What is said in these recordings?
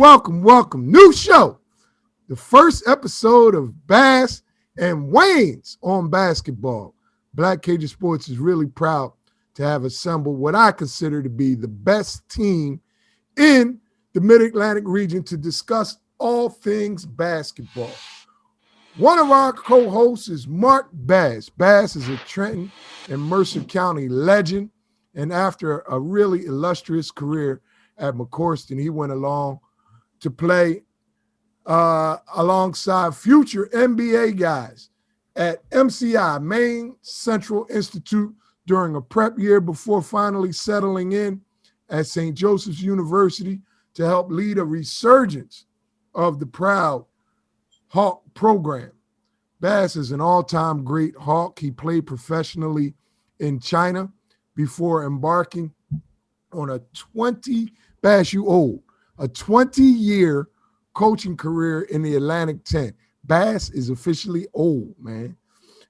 welcome. New show. The first episode of Bass and Wayans on basketball. Black Cajun Sports is really proud to have assembled what I consider to be the best team in the Mid-Atlantic region to discuss all things basketball. One of our co-hosts is Mark Bass. Bass is a Trenton and Mercer County legend, and after a really illustrious career at McCorston, he went along to play alongside future NBA guys at MCI, Maine Central Institute, during a prep year before finally settling in at St. Joseph's University to help lead a resurgence of the proud Hawk program. Bass is an all-time great Hawk. He played professionally in China before embarking on a 20-year coaching career in the Atlantic 10. Bass is officially old, man.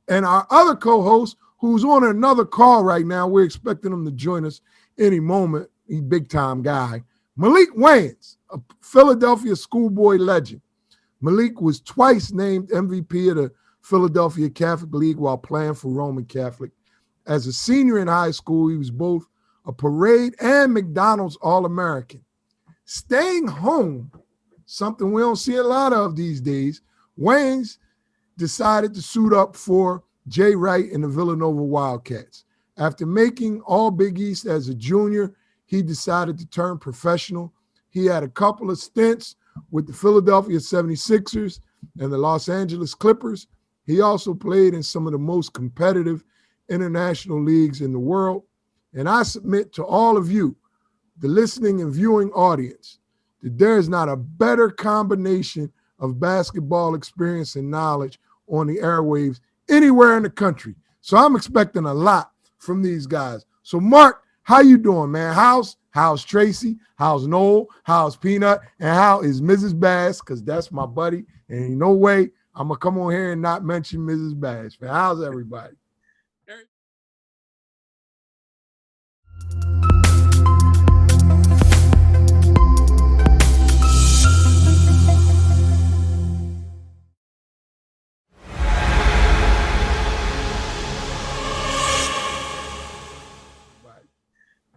And our other co-host, who's on another call right now, we're expecting him to join us any moment. He's a big-time guy. Malik Wayans, a Philadelphia schoolboy legend. Malik was twice named MVP of the Philadelphia Catholic League while playing for Roman Catholic. As a senior in high school, he was both a parade and McDonald's All-American. Staying home, something we don't see a lot of these days, Wayans decided to suit up for Jay Wright and the Villanova Wildcats. After making All Big East as a junior, he decided to turn professional. He had a couple of stints with the Philadelphia 76ers and the Los Angeles Clippers. He also played in some of the most competitive international leagues in the world. And I submit to all of you, the listening and viewing audience, that there is not a better combination of basketball experience and knowledge on the airwaves anywhere in the country. So I'm expecting a lot from these guys. So Mark, how you doing, man? How's Tracy? How's Noel? How's Peanut? And how is Mrs. Bass? Because that's my buddy. And ain't no way I'm going to come on here and not mention Mrs. Bass. Man, how's everybody?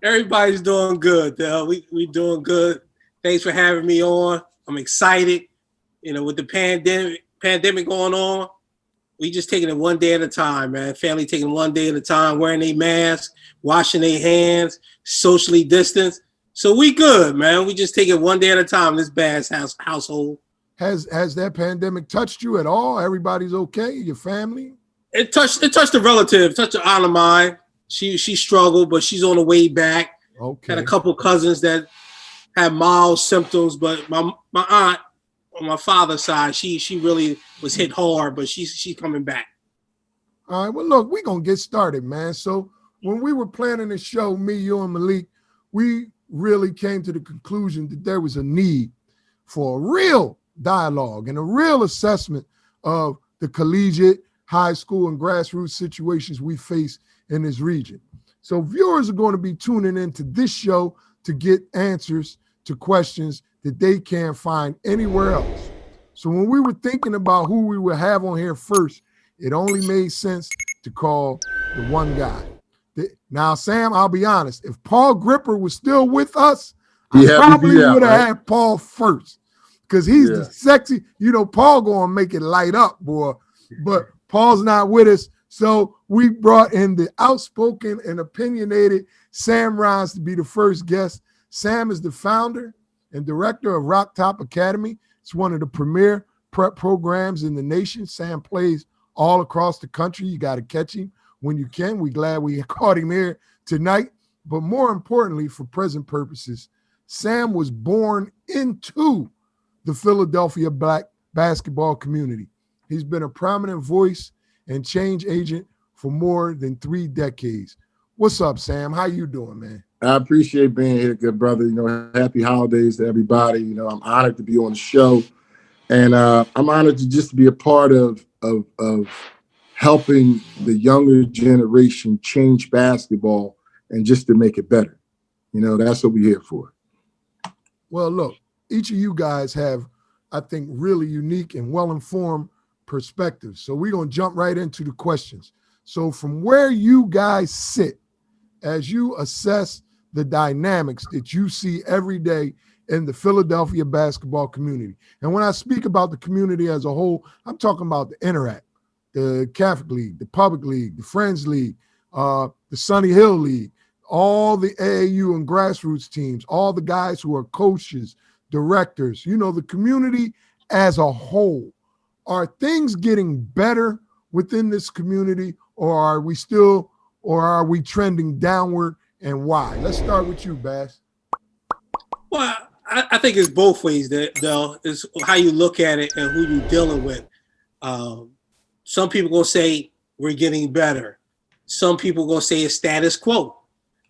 Everybody's doing good. We doing good. Thanks for having me on. I'm excited. With the pandemic going on, we just taking it one day at a time, man. Family taking one day at a time, wearing their masks, washing their hands, socially distanced. So we good, man. We just take it one day at a time. This Bass household. Has that pandemic touched you at all? Everybody's okay? Your family? It touched a relative, touched an aunt of mine. She struggled, but she's on the way back. Okay. Had a couple cousins that had mild symptoms, but my aunt on my father's side, she really was hit hard, but she's coming back. All right. Well, look, we're going to get started, man. So when we were planning the show, me, you, and Malik, we really came to the conclusion that there was a need for a real dialogue and a real assessment of the collegiate, high school, and grassroots situations we face in this region. So viewers are going to be tuning into this show to get answers to questions that they can't find anywhere else. So when we were thinking about who we would have on here first, it only made sense to call the one guy. Now, Sam, I'll be honest, if Paul Gripper was still with us, I probably would have had Paul first, because he's the sexy, Paul going to make it light up, boy. But Paul's not with us. So we brought in the outspoken and opinionated Sam Rines to be the first guest. Sam is the founder and director of Rock Top Academy. It's one of the premier prep programs in the nation. Sam plays all across the country. You got to catch him when you can. We're glad we caught him here tonight. But more importantly, for present purposes, Sam was born into the Philadelphia Black basketball community. He's been a prominent voice and change agent for more than 3 decades. What's up, Sam? How you doing, man? I appreciate being here, good brother. Happy holidays to everybody. I'm honored to be on the show. And I'm honored to just be a part of helping the younger generation change basketball and just to make it better. That's what we're here for. Well, look, each of you guys have, I think, really unique and well-informed perspectives. So we're going to jump right into the questions. So from where you guys sit, as you assess the dynamics that you see every day in the Philadelphia basketball community. And when I speak about the community as a whole, I'm talking about the Interact, the Catholic League, the Public League, the Friends League, the Sunny Hill League, all the AAU and grassroots teams, all the guys who are coaches, directors, you know, the community as a whole. Are things getting better within this community, or are we trending downward, and why? Let's start with you, Bass. Well, I think it's both ways, though. It's how you look at it and who you're dealing with. Some people going to say we're getting better. Some people going to say it's status quo.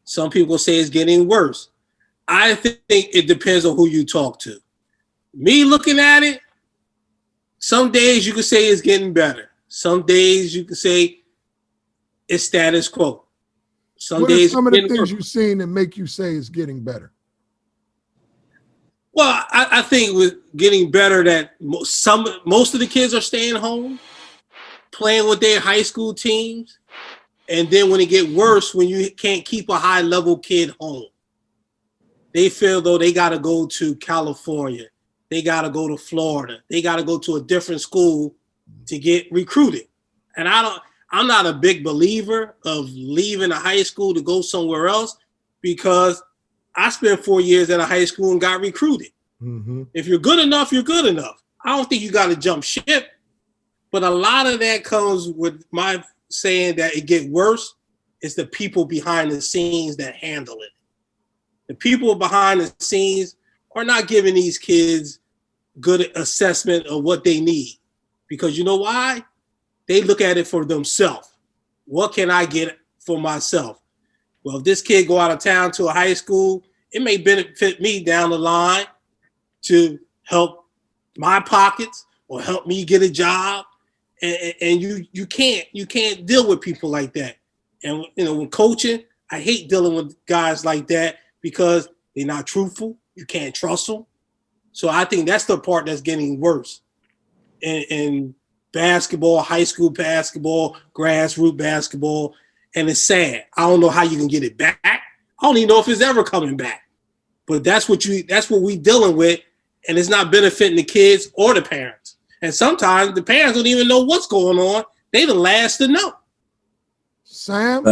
Some people going to say it's getting worse. I think it depends on who you talk to. Me looking at it, some days you can say it's getting better. Some days you can say it's status quo. What are some of the things you've seen that make you say it's getting better? Well, I think with getting better that most of the kids are staying home, playing with their high school teams, and then when it get worse, when you can't keep a high level kid home, they feel though they got to go to California, they got to go to Florida, they got to go to a different school to get recruited. And I'm not a big believer of leaving a high school to go somewhere else, because I spent 4 years at a high school and got recruited. Mm-hmm. If you're good enough, you're good enough. I don't think you got to jump ship. But a lot of that comes with my saying that it get worse. It's the people behind the scenes that handle it. The people behind the scenes are not giving these kids good assessment of what they need. Because you know why? They look at it for themselves. What can I get for myself? Well, if this kid go out of town to a high school, it may benefit me down the line to help my pockets or help me get a job. And you can't deal with people like that. And you know, when coaching, I hate dealing with guys like that because they're not truthful. You can't trust them. So I think that's the part that's getting worse. In basketball, high school basketball, grassroots basketball. And it's sad. I don't know how you can get it back. I don't even know if it's ever coming back. But that's what we dealing with, and it's not benefiting the kids or the parents. And sometimes the parents don't even know what's going on. They the last to know. Sam,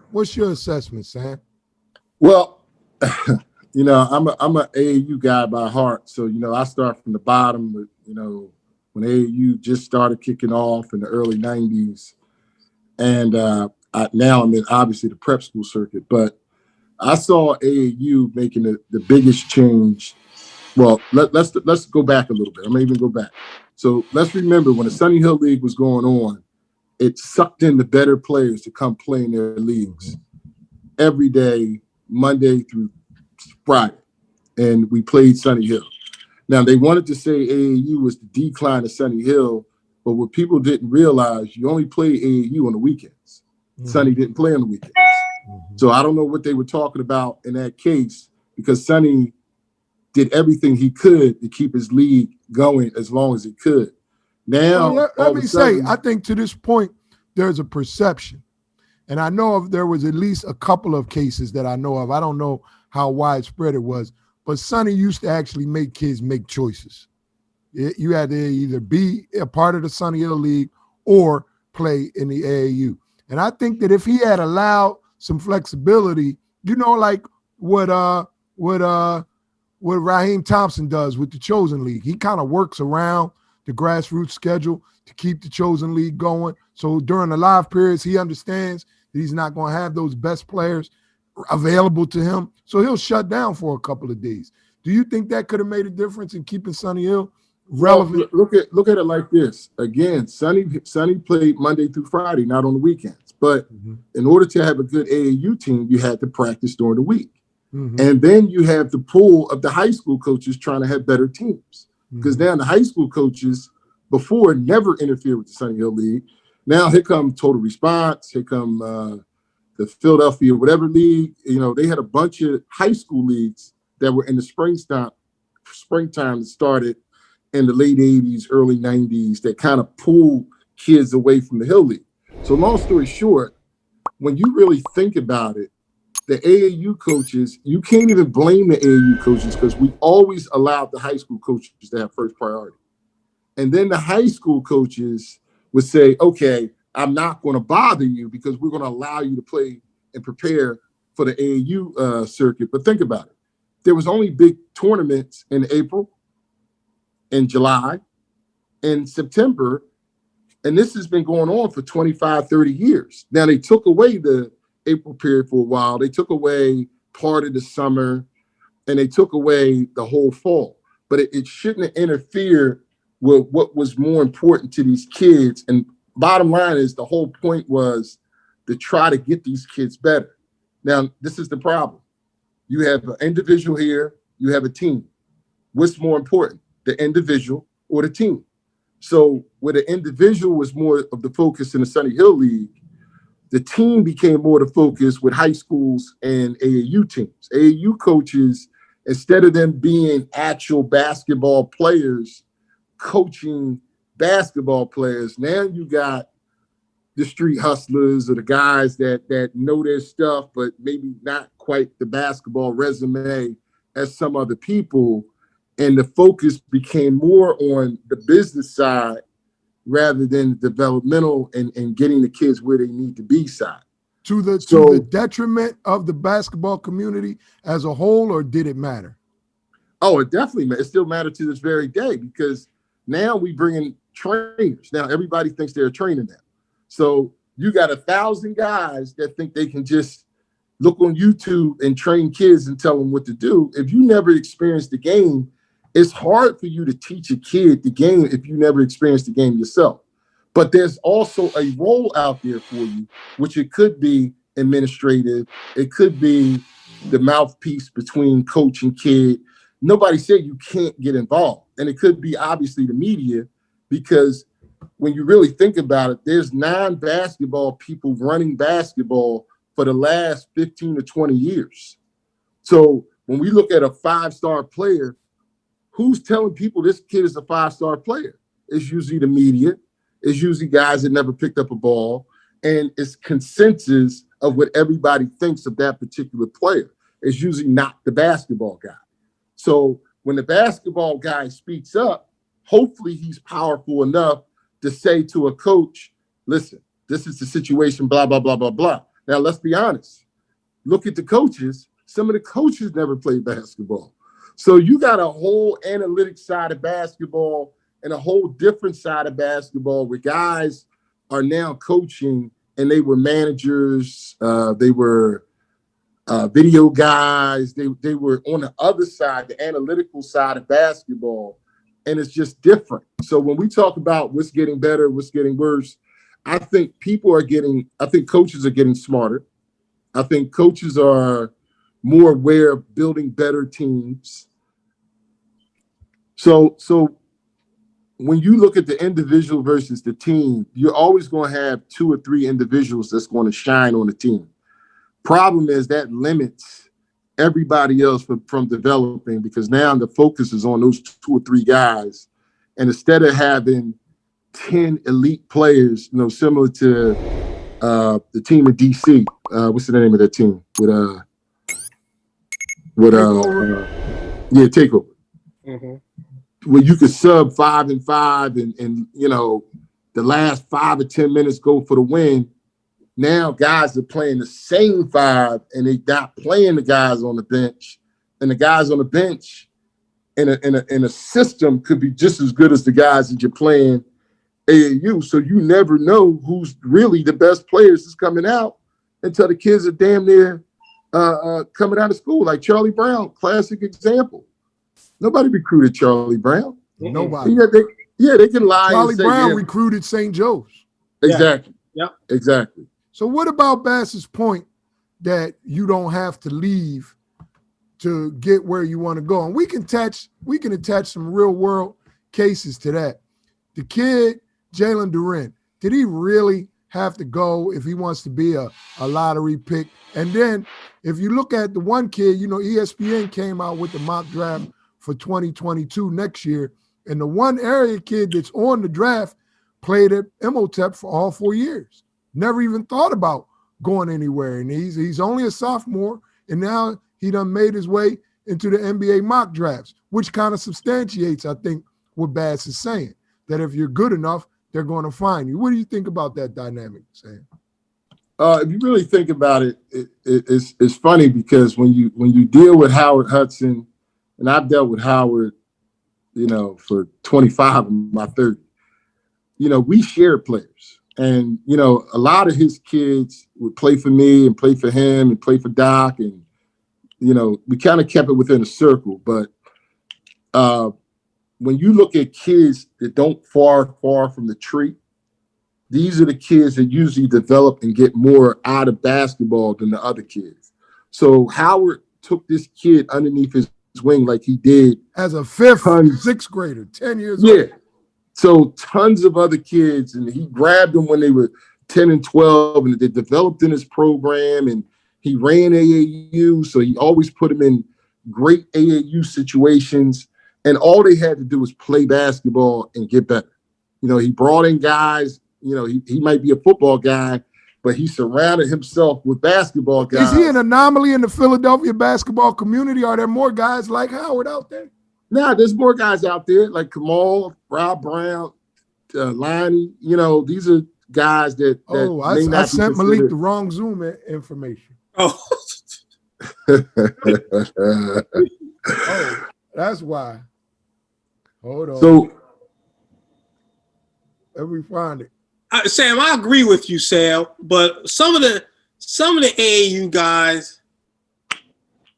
what's your assessment, Sam? Well, you know, I'm a AAU guy by heart. So, you know, I start from the bottom with, you know, when AAU just started kicking off in the early 90s. And now I'm in, obviously, the prep school circuit. But I saw AAU making the biggest change. Well, let's go back a little bit. I'm going to even go back. So let's remember when the Sunny Hill League was going on, it sucked in the better players to come play in their leagues every day, Monday through Friday. And we played Sunny Hill. Now, they wanted to say AAU was the decline of Sunny Hill, but what people didn't realize, you only play AAU on the weekends. Mm-hmm. Sunny didn't play on the weekends. Mm-hmm. So I don't know what they were talking about in that case, because Sunny did everything he could to keep his league going as long as he could. Now, let me say, I think to this point, there's a perception. And I know there was at least a couple of cases that I know of. I don't know how widespread it was, but Sunny used to actually make kids make choices. You had to either be a part of the Sunny Hill League or play in the AAU. And I think that if he had allowed some flexibility, you know, like what Raheem Thompson does with the Chosen League, he kind of works around the grassroots schedule to keep the Chosen League going. So during the live periods, he understands that he's not going to have those best players available to him. So he'll shut down for a couple of days. Do you think that could have made a difference in keeping Sunny Hill relevant? Well, look at it like this. Again, Sunny played Monday through Friday, not on the weekends. But in order to have a good AAU team, you had to practice during the week. Mm-hmm. And then you have the pool of the high school coaches trying to have better teams. Because now the high school coaches before never interfered with the Sunny Hill League. Now here come Total Response, here come the Philadelphia whatever league. You know, they had a bunch of high school leagues that were in the spring stop springtime that started in the late 80s, early 90s that kind of pulled kids away from the Hill League. So long story short, when you really think about it, the AAU coaches, you can't even blame the AAU coaches because we always allowed the high school coaches to have first priority. And then the high school coaches would say, okay, I'm not going to bother you because we're going to allow you to play and prepare for the AAU circuit. But think about it. There was only big tournaments in April, in July, in September, and this has been going on for 25, 30 years. Now, they took away the April period for a while. They took away part of the summer, and they took away the whole fall. But it shouldn't interfere with what was more important to these kids. And bottom line is the whole point was to try to get these kids better. Now, this is the problem. You have an individual here, you have a team. What's more important, the individual or the team? So where the individual was more of the focus in the Sunny Hill League, the team became more the focus with high schools and AAU teams. AAU coaches, instead of them being actual basketball players, coaching basketball players, now you got the street hustlers or the guys that know their stuff, but maybe not quite the basketball resume as some other people. And the focus became more on the business side rather than the developmental and getting the kids where they need to be side. To the detriment of the basketball community as a whole, or did it matter? Oh, it definitely it still matters to this very day because now we bring in trainers. Now everybody thinks they're a trainer now. So you got 1,000 guys that think they can just look on YouTube and train kids and tell them what to do. If you never experienced the game, it's hard for you to teach a kid the game if you never experienced the game yourself. But there's also a role out there for you, which it could be administrative. It could be the mouthpiece between coach and kid. Nobody said you can't get involved. And it could be obviously the media, because when you really think about it, there's non-basketball people running basketball for the last 15 to 20 years. So when we look at a 5-star player, who's telling people this kid is a 5-star player? It's usually the media. It's usually guys that never picked up a ball. And it's consensus of what everybody thinks of that particular player. It's usually not the basketball guy. So when the basketball guy speaks up, hopefully he's powerful enough to say to a coach, listen, this is the situation, blah, blah, blah, blah, blah. Now, let's be honest. Look at the coaches. Some of the coaches never played basketball. So you got a whole analytic side of basketball and a whole different side of basketball where guys are now coaching and they were managers, they were video guys, they were on the other side, the analytical side of basketball, and it's just different. So when we talk about what's getting better, what's getting worse, I think coaches are getting smarter. I think coaches are more aware of building better teams. So when you look at the individual versus the team, you're always going to have 2 or 3 individuals that's going to shine on the team. Problem is that limits everybody else from developing, because now the focus is on those 2 or 3 guys. And instead of having 10 elite players, similar to the team in DC, what's the name of that team? Takeover. Mm-hmm. Where you could sub 5 and 5 and the last 5 or 10 minutes go for the win. Now guys are playing the same 5 and they not playing the guys on the bench. And the guys on the bench in a system could be just as good as the guys that you're playing AAU. So you never know who's really the best players that's coming out until the kids are damn near coming out of school. Like Charlie Brown, classic example. Nobody recruited Charlie Brown. Nobody. They can lie. Charlie Brown recruited St. Joe's. Exactly. Yeah. Exactly. So what about Bass's point that you don't have to leave to get where you want to go? And we can attach some real world cases to that. The kid, Jalen Duren, did he really have to go if he wants to be a lottery pick? And then if you look at the one kid, ESPN came out with the mock draft for 2022 next year. And the one area kid that's on the draft played at Imhotep for all 4 years. Never even thought about going anywhere. And he's only a sophomore, and now he done made his way into the NBA mock drafts, which kind of substantiates, I think, what Bass is saying, that if you're good enough, they're going to find you. What do you think about that dynamic, Sam? If you really think about it, it's funny because when you deal with Howard Hudson, and I've dealt with Howard, for 25 of my 30, we share players. And, a lot of his kids would play for me and play for him and play for Doc. And, we kind of kept it within a circle. But when you look at kids that don't far from the tree, these are the kids that usually develop and get more out of basketball than the other kids. So Howard took this kid underneath his wing like he did. As a fifth, sixth grader, 10 years old. Yeah. So tons of other kids, and he grabbed them when they were 10 and 12, and they developed in his program, and he ran AAU, so he always put them in great AAU situations, and all they had to do was play basketball and get better. He brought in guys, he might be a football guy, but he surrounded himself with basketball guys. Is he an anomaly in the Philadelphia basketball community? Are there more guys like Howard out there? Nah, there's more guys out there like Kamal, Rob Brown, Lonnie. These are guys that I sent Malik the wrong Zoom information. Oh. Oh, that's why. Hold on. So let me find it. Sam, I agree with you, Sam, but some of the AAU guys,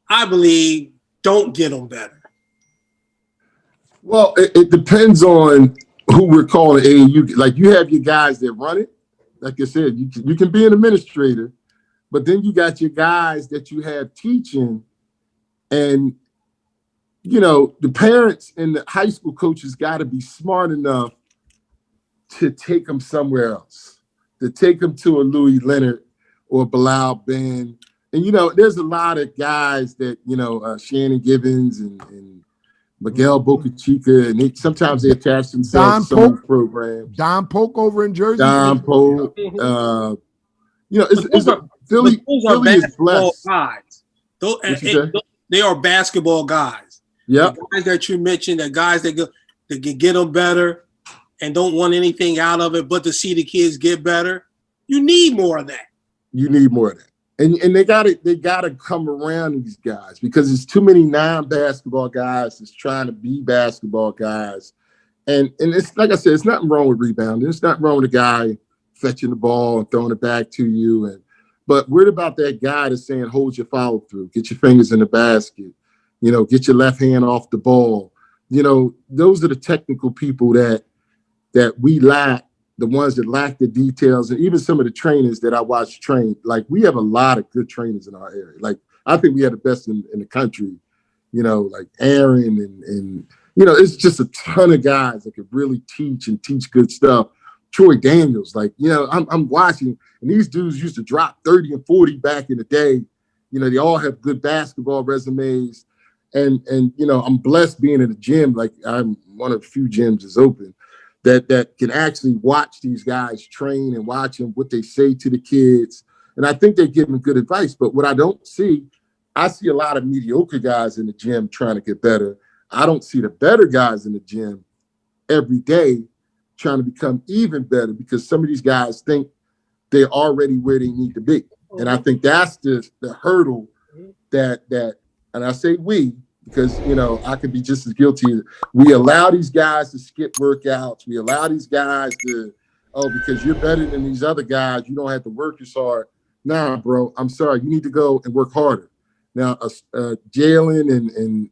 I believe, don't get them better. Well, it depends on who we're calling AAU. Like, you have your guys that run it. Like I said, you can be an administrator, but then you got your guys that you have teaching, and the parents and the high school coaches got to be smart enough to take them somewhere else, to take them to a Louis Leonard or Bilal Ben. And, there's a lot of guys that, Shannon Gibbons and Miguel Boca Chica, and sometimes they attach themselves to some programs. Don Polk over in Jersey. Don Polk. Philly is blessed. Guys. They are basketball guys. Yeah. The guys that you mentioned, the guys that can get them better and don't want anything out of it but to see the kids get better. You need more of that. You need more of that. And they gotta come around these guys because there's too many non-basketball guys that's trying to be basketball guys. And it's like I said, it's nothing wrong with rebounding. It's not wrong with a guy fetching the ball and throwing it back to you. But what about that guy that's saying, hold your follow through, get your fingers in the basket, get your left hand off the ball. Those are the technical people that we lack. The ones that lack the details, and even some of the trainers that I watch train, like, we have a lot of good trainers in our area. Like, I think we have the best in the country, like Aaron and it's just a ton of guys that could really teach good stuff. Troy Daniels, like, I'm watching, and these dudes used to drop 30 and 40 back in the day. They all have good basketball resumes. And I'm blessed being in the gym. Like, I'm one of the few gyms that's open that can actually watch these guys train and watch them, what they say to the kids. And I think they give them good advice. But what I don't see, I see a lot of mediocre guys in the gym trying to get better. I don't see the better guys in the gym every day trying to become even better because some of these guys think they're already where they need to be. And I think that's the hurdle that, and I say we, because, I could be just as guilty. We allow these guys to skip workouts. We allow these guys to, because you're better than these other guys, you don't have to work as hard. Nah, bro, I'm sorry. You need to go and work harder. Now, Jalen and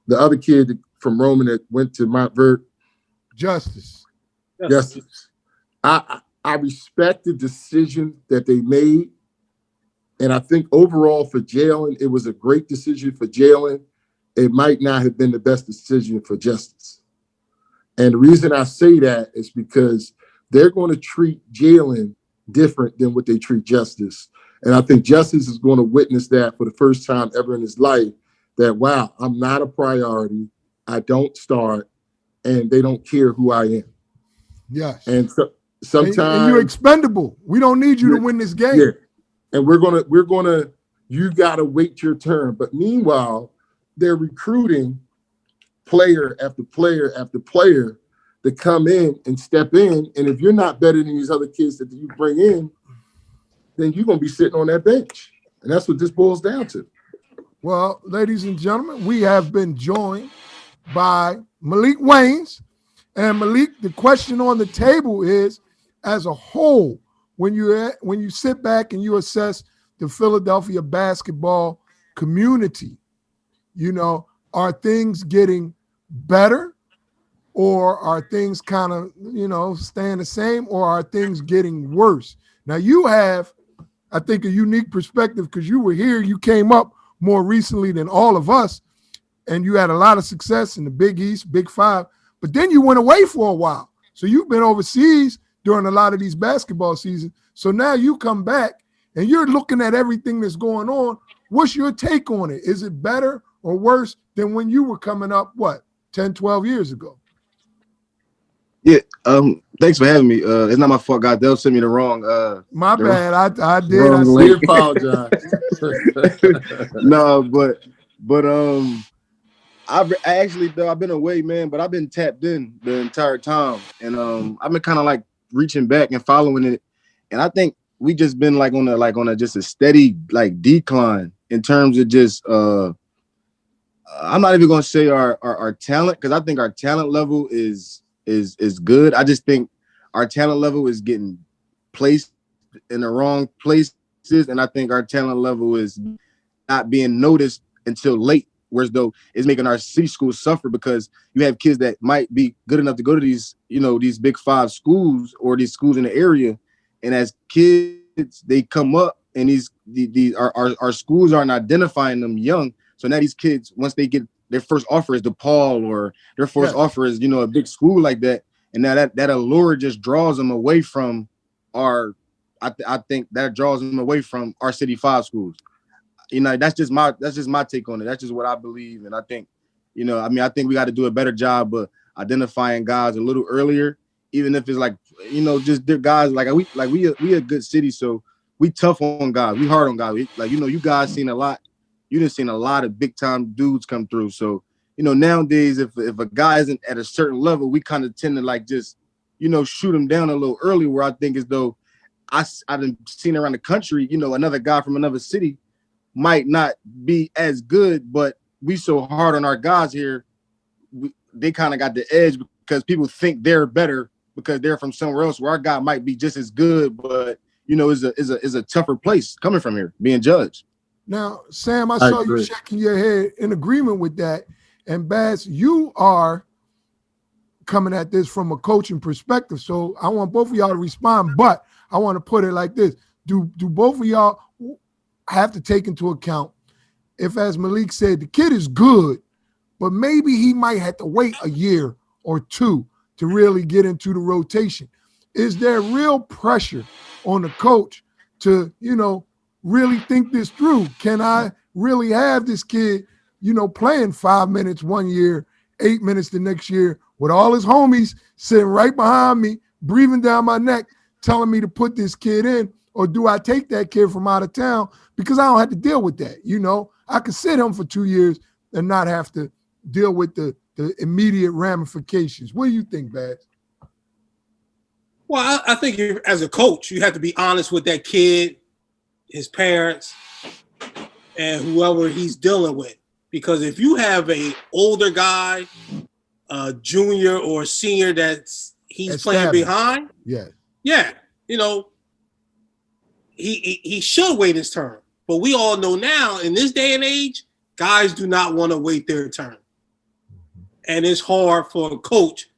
the other kid from Roman that went to Montverde. Justice. I respect the decision that they made. And I think overall for Jalen, it was a great decision for Jalen. It might not have been the best decision for Justice. And the reason I say that is because they're going to treat Jalen different than what they treat Justice. And I think Justice is going to witness that for the first time ever in his life, that, wow, I'm not a priority. I don't start, and they don't care who I am. Yes. And so sometimes and you're expendable. We don't need you to win this game. Yeah. And we're gonna, you gotta wait your turn. But meanwhile, they're recruiting player after player after player to come in and step in. And if you're not better than these other kids that you bring in, then you're gonna be sitting on that bench. And that's what this boils down to. Well, ladies and gentlemen, we have been joined by Malik Wayans. And Malik, the question on the table is, as a whole, when you sit back and you assess the Philadelphia basketball community, are things getting better, or are things kind of, staying the same, or are things getting worse? Now, you have, I think, a unique perspective because you were here. You came up more recently than all of us, and you had a lot of success in the Big East, Big Five, but then you went away for a while. So you've been overseas during a lot of these basketball seasons. So now you come back and you're looking at everything that's going on. What's your take on it? Is it better or worse than when you were coming up, 10, 12 years ago? Yeah, thanks for having me. It's not my fault, God. They'll send me the wrong. My bad. I did. Wrong, I apologize. No, but I actually, though, I've been away, man, but I've been tapped in the entire time, and I've been kind of like reaching back and following it, and I think we just been like on a just a steady like decline in terms of just I'm not even gonna say our talent, because I think our talent level is good. I just think our talent level is getting placed in the wrong places, and I think our talent level is not being noticed until late. Whereas though it's making our city schools suffer, because you have kids that might be good enough to go to these, these Big Five schools or these schools in the area, and as kids they come up and our schools aren't identifying them young. So now these kids, once they get their first offer is DePaul, or their first offer is a big school like that, and now that allure just draws them away from our. I think that draws them away from our City 5 schools. That's just my take on it. That's just what I believe. And I think, I think we got to do a better job of identifying guys a little earlier, even if it's like, just their guys, we a good city. So we tough on guys. We hard on guys. You guys seen a lot. You done seen a lot of big time dudes come through. So, nowadays, if a guy isn't at a certain level, we kind of tend to just, shoot him down a little early, where I think as though I've seen around the country, another guy from another city might not be as good, but we so hard on our guys here, they kind of got the edge because people think they're better because they're from somewhere else, where our guy might be just as good, but is a tougher place coming from here, being judged. Now, Sam, I saw you shaking your head in agreement with that. And Bass, you are coming at this from a coaching perspective. So I want both of y'all to respond, but I want to put it like this. Do both of y'all have to take into account if, as Malik said, the kid is good, but maybe he might have to wait a year or two to really get into the rotation? Is there real pressure on the coach to, really think this through? Can I really have this kid, playing 5 minutes one year, 8 minutes the next year, with all his homies sitting right behind me, breathing down my neck, telling me to put this kid in? Or do I take that kid from out of town because I don't have to deal with that? I could sit him for 2 years and not have to deal with the immediate ramifications. What do you think, Baz? Well, I think as a coach, you have to be honest with that kid, his parents, and whoever he's dealing with. Because if you have a older guy, a junior or a senior he's playing behind, he should wait his turn. But we all know now, in this day and age, guys do not want to wait their turn. And it's hard for a coach.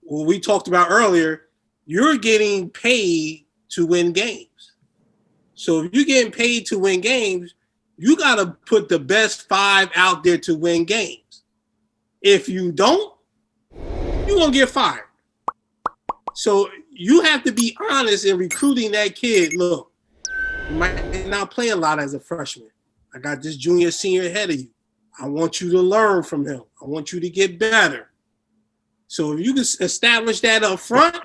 What we talked about earlier, you're getting paid to win games. So if you're getting paid to win games, you got to put the best 5 out there to win games. If you don't, you're going to get fired. So you have to be honest in recruiting that kid. Look, you might not play a lot as a freshman. I got this junior, senior ahead of you. I want you to learn from him. I want you to get better. So if you can establish that up front,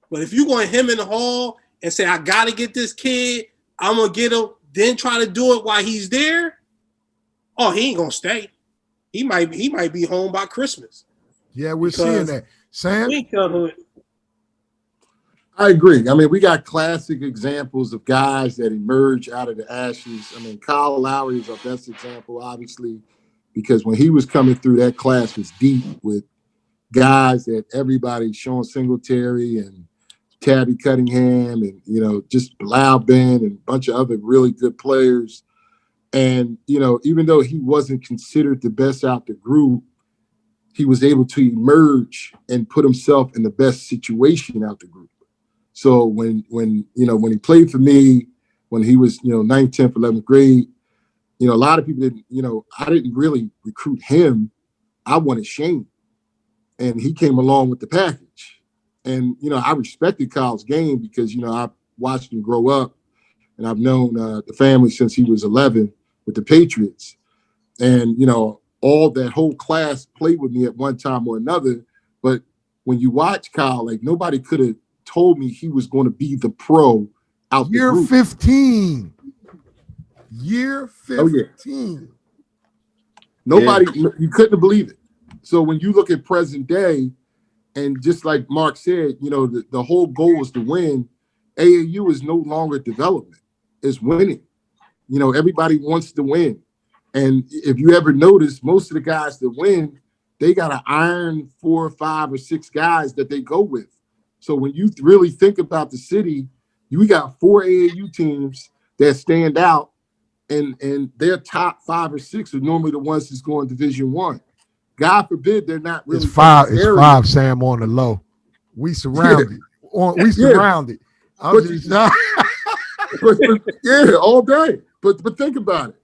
but if you're going to hem and haw and say, I got to get this kid, I'm going to get him, then try to do it while he's there, oh, he ain't going to stay. He might be home by Christmas. Yeah, we're seeing that. Sam? I agree. I mean, we got classic examples of guys that emerge out of the ashes. I mean, Kyle Lowry is our best example, obviously, because when he was coming through, that class was deep with guys that everybody, Sean Singletary and Tabby Cunningham and, you know, just Bilal Ben and a bunch of other really good players. And, you know, even though he wasn't considered the best out the group, he was able to emerge and put himself in the best situation out the group. So when he played for me, when he was, 9th, 10th, 11th grade, a lot of people didn't, I didn't really recruit him. I wanted Shane. And he came along with the package. And, I respected Kyle's game because, I watched him grow up. And I've known the family since he was 11 with the Patriots. And, all that whole class played with me at one time or another. But when you watch Kyle, like nobody could have told me he was going to be the pro out the group. 15. Year 15. Oh, yeah. Nobody, you couldn't believe it. So when you look at present day, and just like Mark said, the whole goal is to win. AAU is no longer development. It's winning. Everybody wants to win. And if you ever notice, most of the guys that win, they got to iron 4 or 5 or 6 guys that they go with. So when you really think about the city, you got 4 AAU teams that stand out, and their top 5 or 6 are normally the ones that's going Division I. God forbid they're not really. It's five, Sam, on the low. We surrounded. We surrounded. Yeah, all day. But think about it.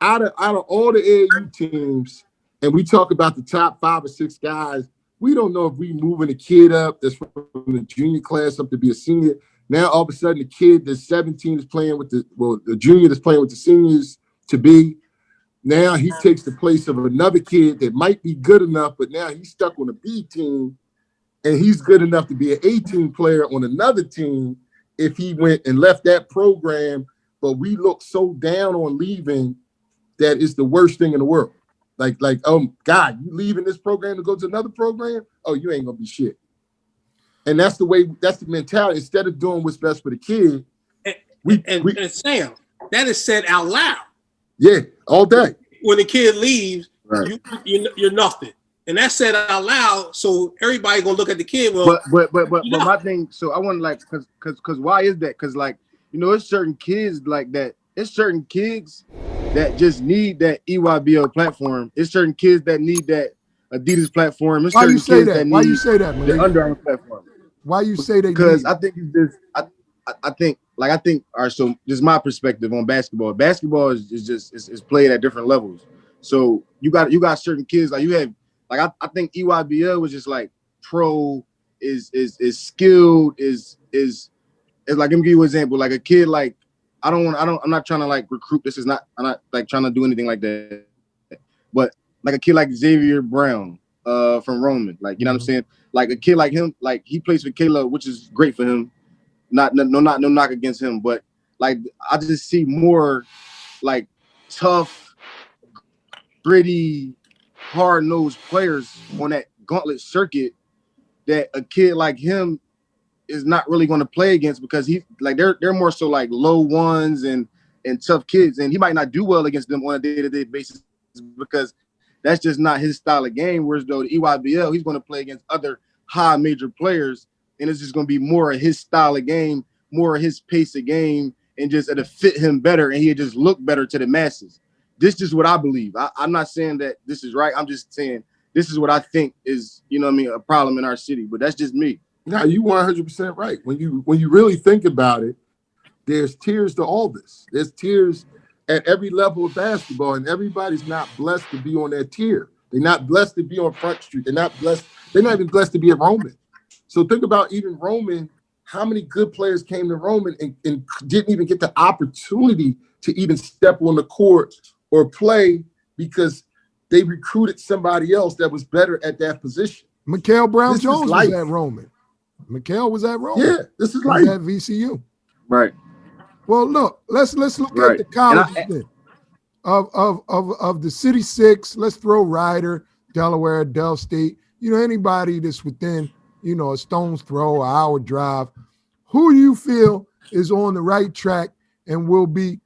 Out of all the AAU teams, and we talk about the top 5 or 6 guys, we don't know if we moving a kid up that's from the junior class up to be a senior. Now all of a sudden the kid that's 17 is playing with the junior that's playing with the seniors to be. Now he takes the place of another kid that might be good enough, but now he's stuck on a B team, and he's good enough to be an 18 player on another team if he went and left that program. But we look so down on leaving that it's the worst thing in the world. Like, oh God, you leaving this program to go to another program? Oh, you ain't gonna be shit. And that's the mentality. Instead of doing what's best for the kid, and Sam, that is said out loud. Yeah, all day. When the kid leaves, right. you're nothing, and that's said out loud. So everybody gonna look at the kid. Well, but my thing. So I want because why is that? Because it's certain kids like that. It's certain kids that just need that EYBL platform. It's certain kids that need that Adidas platform. It's Why you say that? Why you say that? The Under Armour platform. Why you say that? Because I think it's just I think all right. So just my perspective on basketball. Basketball is played at different levels. So you got certain kids like you have like I think EYBL was just like pro is skilled is like, let me give you an example. Like a kid like I'm not trying to like recruit. I'm not like trying to do anything like that. But like a kid like Xavier Brown from Roman, like, you know what I'm saying? Like a kid like him, like he plays for Caleb, which is great for him. No knock against him, but like I just see more like tough, gritty, hard-nosed players on that gauntlet circuit that a kid like him is not really going to play against because he like they're more so like low ones and tough kids, and he might not do well against them on a day-to-day basis because that's just not his style of game. Whereas though the EYBL, he's going to play against other high major players, and it's just going to be more of his style of game, more of his pace of game, and just it'll fit him better, and he'll just look better to the masses. This is what I believe. I'm not saying that this is right. I'm just saying this is what I think is, a problem in our city. But that's just me. No, you 100% right. When you really think about it, there's tiers to all this. There's tiers at every level of basketball, and everybody's not blessed to be on that tier. They're not blessed to be on Front Street. They're not even blessed to be at Roman. So think about even Roman, how many good players came to Roman and didn't even get the opportunity to even step on the court or play because they recruited somebody else that was better at that position. Mikael This is Brown-Jones was life. at Roman. Mikael was at Roman. Yeah, this is He was life. at VCU. Right. Well, look, let's look at Right. the colleges then. Of the City Six, let's throw Rider, Delaware, Del State, anybody that's within, a stone's throw, an hour drive. Who do you feel is on the right track and will be,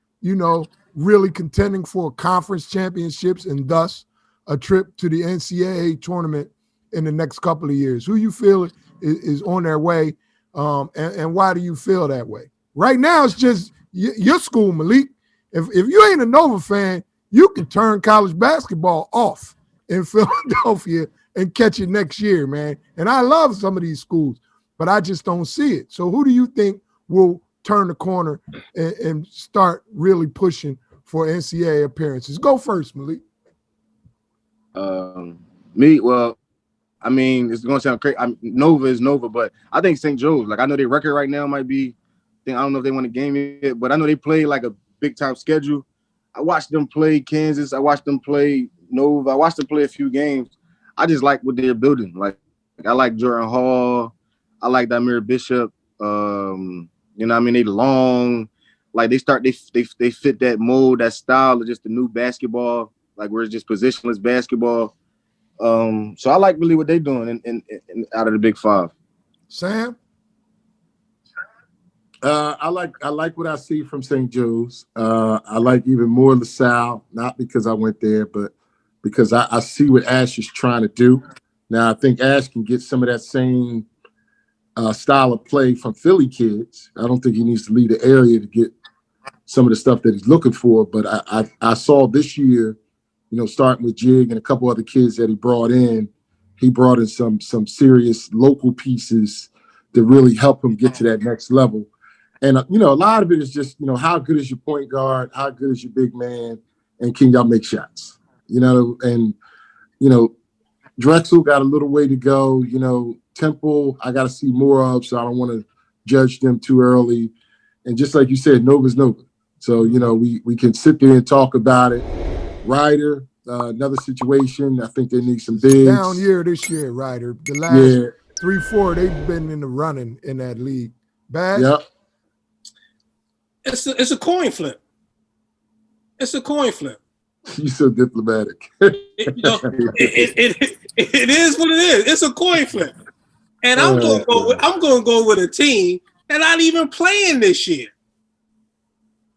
really contending for conference championships and thus a trip to the NCAA tournament in the next couple of years? Who you feel is on their way, and why do you feel that way? Right now, it's just your school, Malik. If you ain't a Nova fan, you can turn college basketball off in Philadelphia and catch it next year, man. And I love some of these schools, but I just don't see it. So who do you think will turn the corner and start really pushing for NCAA appearances? Go first, Malik. Me, well, I mean, it's gonna sound crazy. Nova is Nova, but I think St. Joe's. Like, I know their record right now might be. I don't know if they won a game yet, but I know they play like a big time schedule. I watched them play Kansas. I watched them play Nova. I watched them play a few games. I just like what they're building. Like I like Jordan Hall. I like Damir Bishop. They long. Like they fit that mold, that style of just the new basketball, like where it's just positionless basketball. So I like really what they're doing in out of the Big Five. Sam? I like what I see from St. Joe's. I like even more LaSalle, not because I went there, but because I see what Ash is trying to do. Now, I think Ash can get some of that same style of play from Philly kids. I don't think he needs to leave the area to get some of the stuff that he's looking for. But I saw this year, starting with Jig and a couple other kids that he brought in some serious local pieces to really help him get to that next level. And, a lot of it is just, how good is your point guard? How good is your big man? And can y'all make shots? Drexel got a little way to go. Temple, I got to see more of, so I don't want to judge them too early. And just like you said, Nova's Nova. So, we can sit there and talk about it. Ryder, another situation. I think they need some bigs. Down year this year, Ryder. The last 3-4, they've been in the running in that league. Bad? Yep. It's a coin flip. It's a coin flip. You're so diplomatic. It is what it is. It's a coin flip. And I'm gonna go with a team that not even playing this year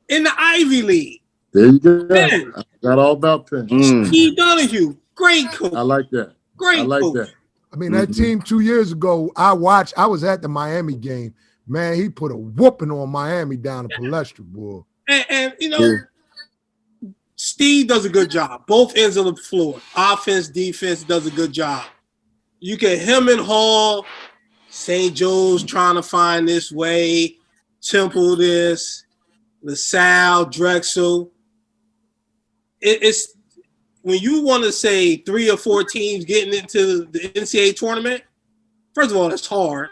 in the Ivy League. There you go. Man. I got all about that. Steve Donahue, great coach. I like that. Great coach. That. I mean, that team 2 years ago, I was at the Miami game. Man, he put a whooping on Miami down in Palestra, boy. And Steve does a good job. Both ends of the floor. Offense, defense, does a good job. You get him and Hall, St. Joe's trying to find this way, Temple this, LaSalle, Drexel. It's when you want to say 3 or 4 teams getting into the NCAA tournament, first of all, it's hard.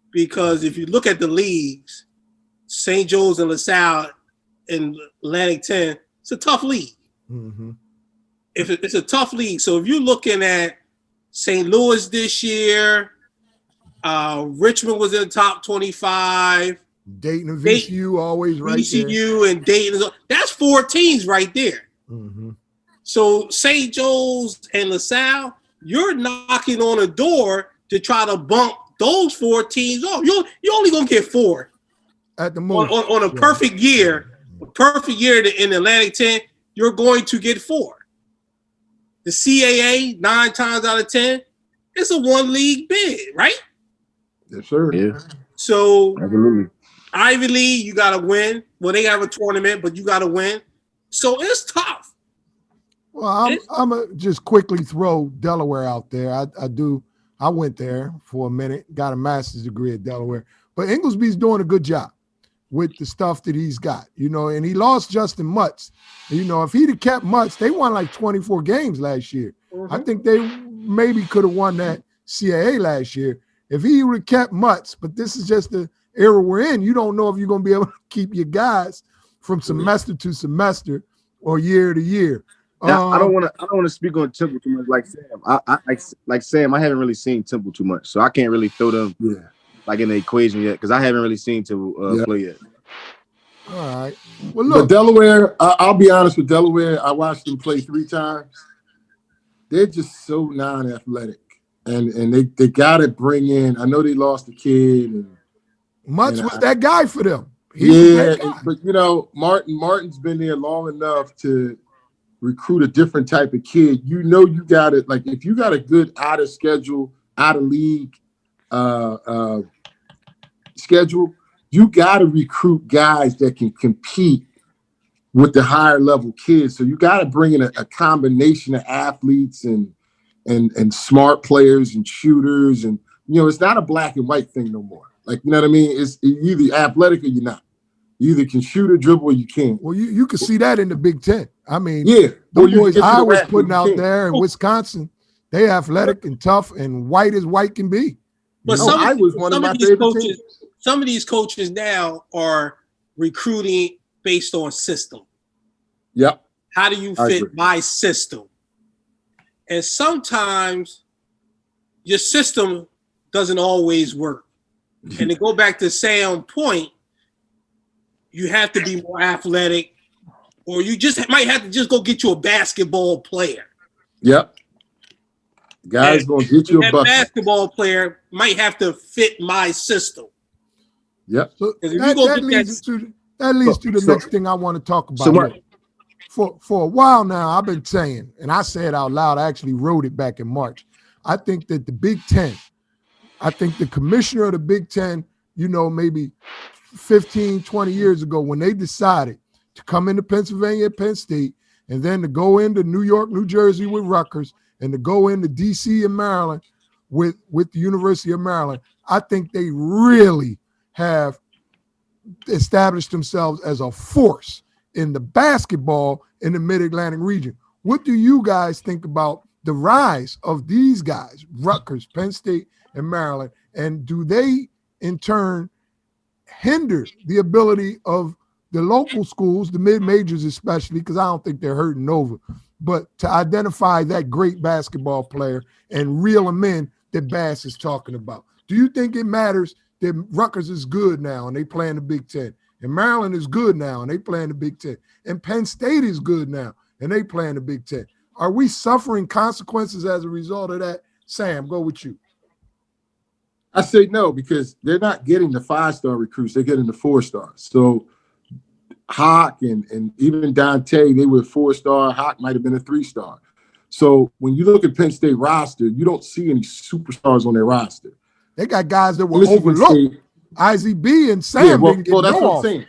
Because if you look at the leagues, St. Joe's and LaSalle and Atlantic 10, it's a tough league. Mm-hmm. It's a tough league. So if you're looking at St. Louis this year, Richmond was in the top 25. Dayton and VCU always right VCU there. And Dayton. That's 4 teams right there. Mm-hmm. So St. Joe's and LaSalle, you're knocking on a door to try to bump those 4 teams off. You're only gonna get 4 at the most on a perfect year. A perfect year in Atlantic 10, you're going to get 4. The CAA 9 times out of 10, it's a 1 league bid, right? Yes, sir. Yeah. So absolutely. Ivy League, you got to win. Well, they have a tournament, but you got to win. So it's tough. Well, I'm gonna just quickly throw Delaware out there. I went there for a minute, got a master's degree at Delaware, but Inglesby's doing a good job with the stuff that he's got, and he lost Justin Mutz. If he'd have kept Mutz, they won like 24 games last year. Mm-hmm. I think they maybe could have won that CAA last year if he would have kept Mutz, but this is just the era we're in. You don't know if you're going to be able to keep your guys from semester to semester or year to year. Now, I don't want to speak on Temple too much, like Sam. Like Sam. I haven't really seen Temple too much, so I can't really throw them like in the equation yet because I haven't really seen Temple play yet. All right. Well, look, but Delaware. I'll be honest with Delaware. I watched them play 3 times. They're just so non-athletic, and they got to bring in. I know they lost a kid, and Mutz was that guy for them. But you know, Martin's been there long enough to recruit a different type of kid. You know, you got it. Like if you got a good out of schedule, out of league schedule, you got to recruit guys that can compete with the higher level kids. So you got to bring in a combination of athletes and smart players and shooters. And, you know, it's not a black and white thing no more. Like, you know what I mean? It's either athletic or you're not. You either can shoot or dribble or you can't. Well, you can see that in the Big Ten. I mean, the boys I was putting out there in Wisconsin, they athletic and tough and white as white can be. But some of these coaches now are recruiting based on system. Yep. How do you fit my system? And sometimes your system doesn't always work. And to go back to Sam's point, you have to be more athletic, or you just might have to just go get you a basketball player. Yep. Guys gonna get you a bucket. That basketball player might have to fit my system. Yep. So that leads to the next thing I want to talk about. For a while now, I've been saying, and I say it out loud, I actually wrote it back in March. I think that the Big Ten, I think the commissioner of the Big Ten, you know, maybe 15, 20 years ago, when they decided to come into Pennsylvania, Penn State, and then to go into New York, New Jersey with Rutgers, and to go into DC and Maryland with the University of Maryland, I think they really have established themselves as a force in the basketball in the Mid-Atlantic region. What do you guys think about the rise of these guys, Rutgers, Penn State, and Maryland, and do they, in turn, hinder the ability of the local schools, the mid-majors especially, because I don't think they're hurting over, but to identify that great basketball player and reel them in that Bass is talking about? Do you think it matters that Rutgers is good now and they play in the Big Ten, and Maryland is good now and they play in the Big Ten, and Penn State is good now and they play in the Big Ten? Are we suffering consequences as a result of that? Sam, go with you. I say no, because they're not getting the 5-star recruits. They're getting the 4-stars. So Hawk and even Dante, they were 4-star. Hawk might have been a 3-star. So when you look at Penn State roster, you don't see any superstars on their roster. They got guys that were overlooked. IZB and Sam didn't get that's no what I'm saying.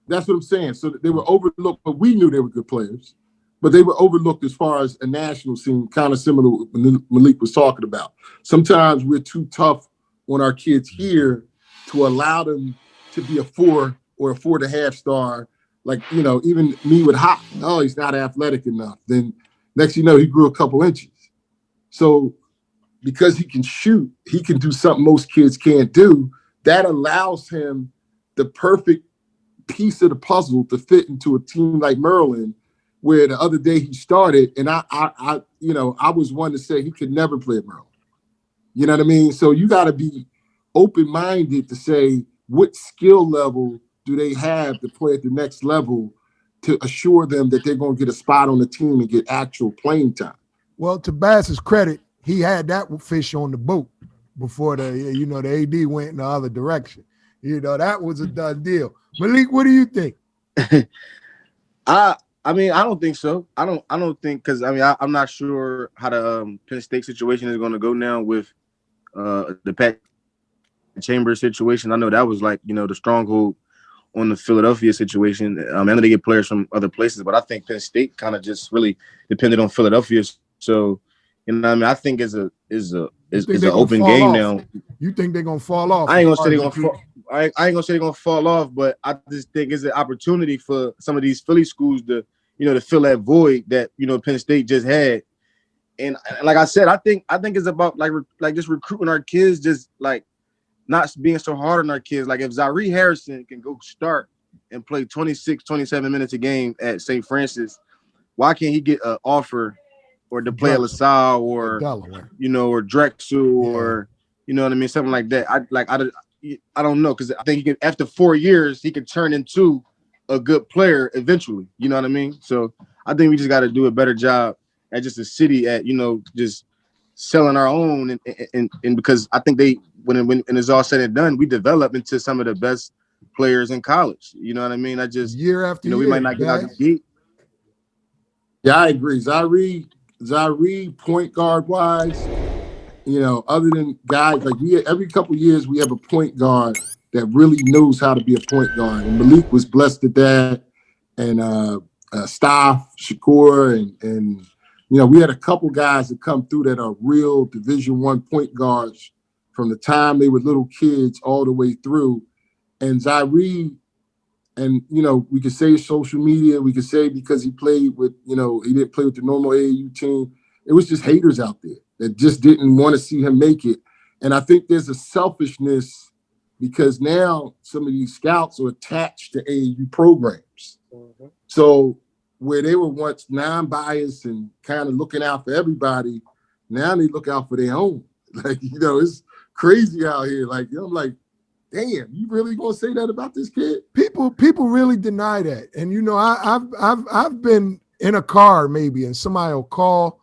That's what I'm saying. So they were overlooked, but we knew they were good players. But they were overlooked as far as a national scene, kind of similar to what Malik was talking about. Sometimes we're too tough on our kids here to allow them to be a 4 or a 4.5 star. Like, you know, even me with Hop, oh, he's not athletic enough. Then next you know, he grew a couple inches. So because he can shoot, he can do something most kids can't do. That allows him the perfect piece of the puzzle to fit into a team like Maryland, where the other day he started, and I was one to say he could never play at Maryland. You know what I mean? So you got to be open-minded to say what skill level do they have to play at the next level to assure them that they're going to get a spot on the team and get actual playing time. Well, to Bass's credit, he had that fish on the boat before the AD went in the other direction. You know, that was a done deal. Malik, what do you think? I mean, I don't think so. I don't think, because I mean, I'm not sure how the Penn State situation is going to go now with the Pat Chambers situation. I know that was like, you know, the stronghold on the Philadelphia situation. I know they get players from other places, but I think Penn State kind of just really depended on Philadelphia. So, you know, I mean, I think it's an open game off now. You think they're gonna fall off? I ain't gonna say they're gonna fall. I ain't gonna say they're gonna fall off, but I just think it's an opportunity for some of these Philly schools to, you know, to fill that void that, you know, Penn State just had. And like I said, I think it's about like just recruiting our kids, just like not being so hard on our kids. Like if Zaire Harrison can go start and play 26, 27 minutes a game at St. Francis, why can't he get an offer or to play at LaSalle or Delaware, or Drexel or what I mean, something like that. I don't know, because I think he can, after 4 years he can turn into a good player eventually. You know what I mean? So I think we just got to do a better job at just a city at just selling our own and because I think when it's all said and done, we develop into some of the best players in college. You know what I mean? I just year after year, we might not get out the gate. Yeah, I agree. Zaire, point guard wise, other than guys like every couple years we have a point guard that really knows how to be a point guard, and Malik was blessed at that, and Staff, Shakur, and we had a couple guys that come through that are real Division I point guards from the time they were little kids all the way through, and Zaire. And, we could say social media, we could say because he played with, he didn't play with the normal AAU team. It was just haters out there that just didn't want to see him make it. And I think there's a selfishness because now some of these scouts are attached to AAU programs. Mm-hmm. So where they were once non-biased and kind of looking out for everybody, now they look out for their own. Like, it's crazy out here. Like, I'm like, damn, you really gonna say that about this kid? People really deny that. And I've been in a car maybe, and somebody will call,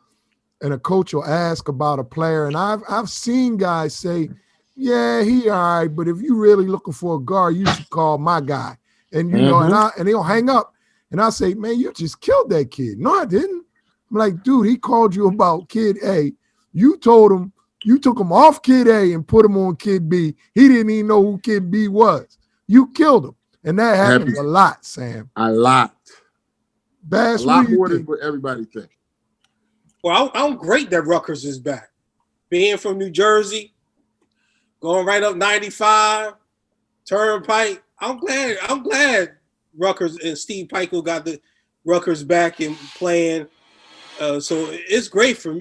and a coach will ask about a player, and I've seen guys say, "Yeah, he all right, but if you really looking for a guard, you should call my guy." And and they'll hang up, and I say, "Man, you just killed that kid." No, I didn't. I'm like, dude, he called you about kid A. You told him. You took him off kid A and put him on kid B. He didn't even know who kid B was. You killed him. And that happens a lot, Sam. A lot. Bass, a lot more than what everybody thinks. Well, I'm great that Rutgers is back. Being from New Jersey, going right up 95, Turnpike. I'm glad Rutgers and Steve Pikiell got the Rutgers back and playing. So it's great for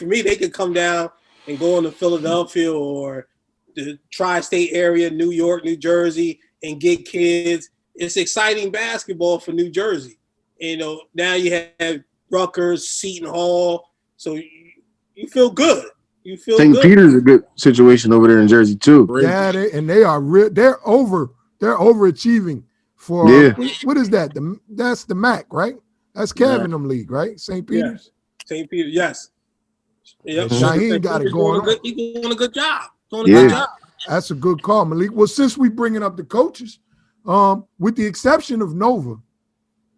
me. They could come down and go into Philadelphia or the tri-state area, New York, New Jersey, and get kids. It's exciting basketball for New Jersey. Now you have Rutgers, Seton Hall, so you feel good. You feel St. good. Peter's a good situation over there in Jersey too. Yeah, they are real. They're overachieving for what is that? That's the MAC, right? That's Kevin them league, right? St. Peter's. Yeah. St. Peter's, yes. Yep. Shaheen got it going on. He's doing a good job. Good job. That's a good call, Malik. Well, since we bringing up the coaches, with the exception of Nova,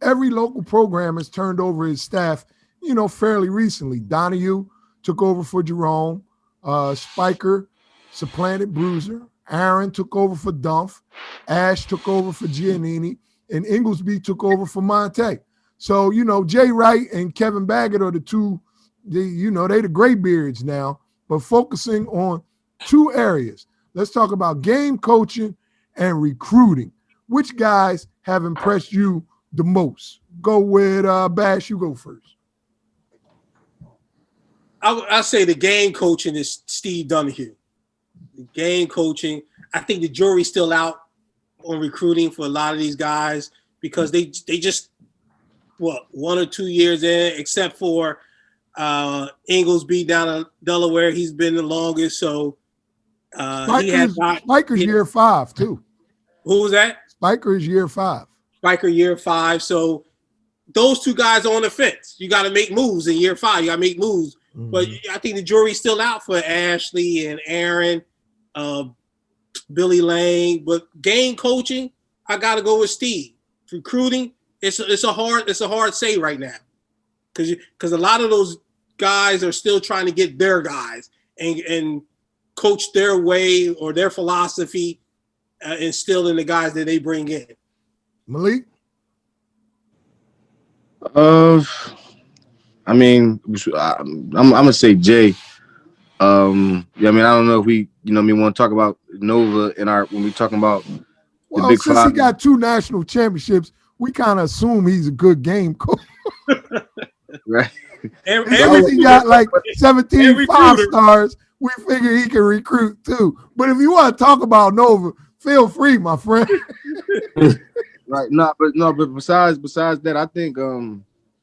every local program has turned over his staff, fairly recently. Donahue took over for Jerome. Spiker supplanted Bruiser. Aaron took over for Dumpf. Ash took over for Giannini. And Inglesby took over for Monte. So, Jay Wright and Kevin Baggett are the two, they the graybeards now, but focusing on two areas. Let's talk about game coaching and recruiting. Which guys have impressed you the most? Go with Bash, you go first. I say the game coaching is Steve Donahue. The game coaching, I think the jury's still out on recruiting for a lot of these guys because they just, 1 or 2 years in, except for Inglesby down in Delaware. He's been the longest, so Spiker's year 5 too. Who was that? Spiker is year 5. Spiker year 5. So those two guys are on the fence. You got to make moves in year 5. You got to make moves. Mm-hmm. But I think the jury's still out for Ashley and Aaron, Billy Lang. But game coaching, I got to go with Steve. Recruiting, it's a hard say right now because a lot of those guys are still trying to get their guys and coach their way or their philosophy instilled in the guys that they bring in. Malik? I mean, I'm gonna say Jay. I mean, I don't know if we, want to talk about Nova when we talking about the Big since Five. He got 2 national championships, we kind of assume he's a good game coach. Right. He got like 17 5-stars. We figure he can recruit too. But if you want to talk about Nova, feel free, my friend. Right. But besides that, I think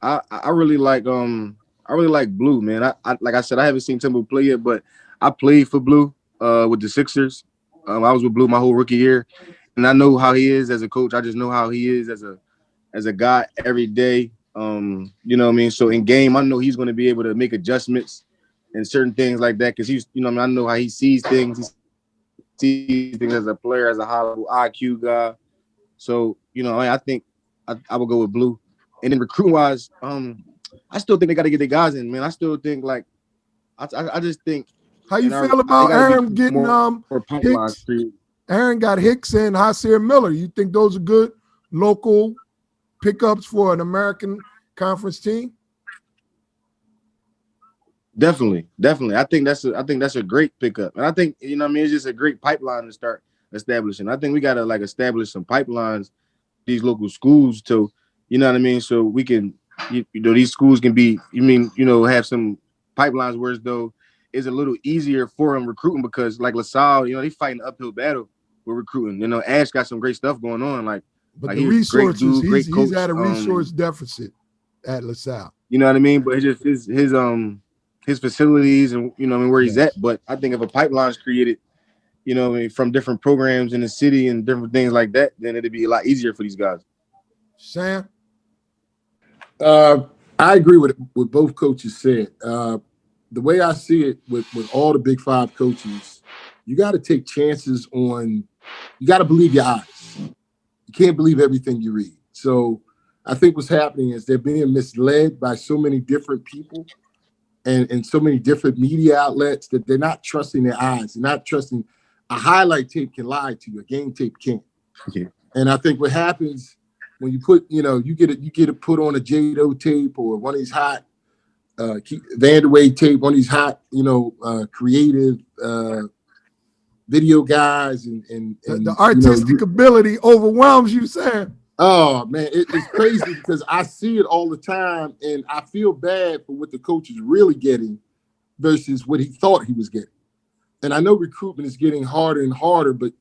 I really like Blue, man. I like I said, I haven't seen Timber play yet, but I played for Blue with the Sixers. I was with Blue my whole rookie year, and I know how he is as a coach. I just know how he is as a guy every day. You know what I mean? So in game, I know he's going to be able to make adjustments and certain things like that because he's, you know what I mean? I know how he sees things. He sees things as a player, as a high level IQ guy. So, you know, I think I would go with Blue. And then recruiting wise, I still think they got to get their guys in, man. I still think like I just think How you feel they about got to Aaron be getting more pipelines Hicks? created. Aaron got Hicks and Hasir Miller. You think those are good local pickups for an American Conference team? Definitely. I think that's a great pickup. And I think, you know what I mean, it's just a great pipeline to start establishing. I think we gotta like establish some pipelines, these local schools to, you know what I mean, so we can you know, these schools can be, have some pipelines where as though it's a little easier for them recruiting because like LaSalle, you know, they fighting an uphill battle with recruiting. You know, Ash got some great stuff going on. But Like the he's a great resources, dude, great he's coach. at a resource deficit at LaSalle. You know what I mean? But it's just his facilities and you know what I mean where he's Yes. at. But I think if a pipeline is created, you know, what I mean, from different programs in the city and different things like that, then it'd be a lot easier for these guys. Sam? I agree with both coaches said. The way I see it with all the Big Five coaches, you got to take chances on. You got to believe your eyes. You can't believe everything you read. So I think what's happening is they're being misled by so many different people and so many different media outlets that they're not trusting their eyes. They're not trusting. A highlight tape can lie to you. A game tape can't. Okay. And I think what happens when you put, you get it put on a J-Do tape or one of these hot Vanderway tape, one of these hot, creative video guys and the artistic ability overwhelms you, Sam. Oh man, it's crazy because I see it all the time, and I feel bad for what the coach is really getting versus what he thought he was getting. And I know recruitment is getting harder and harder, but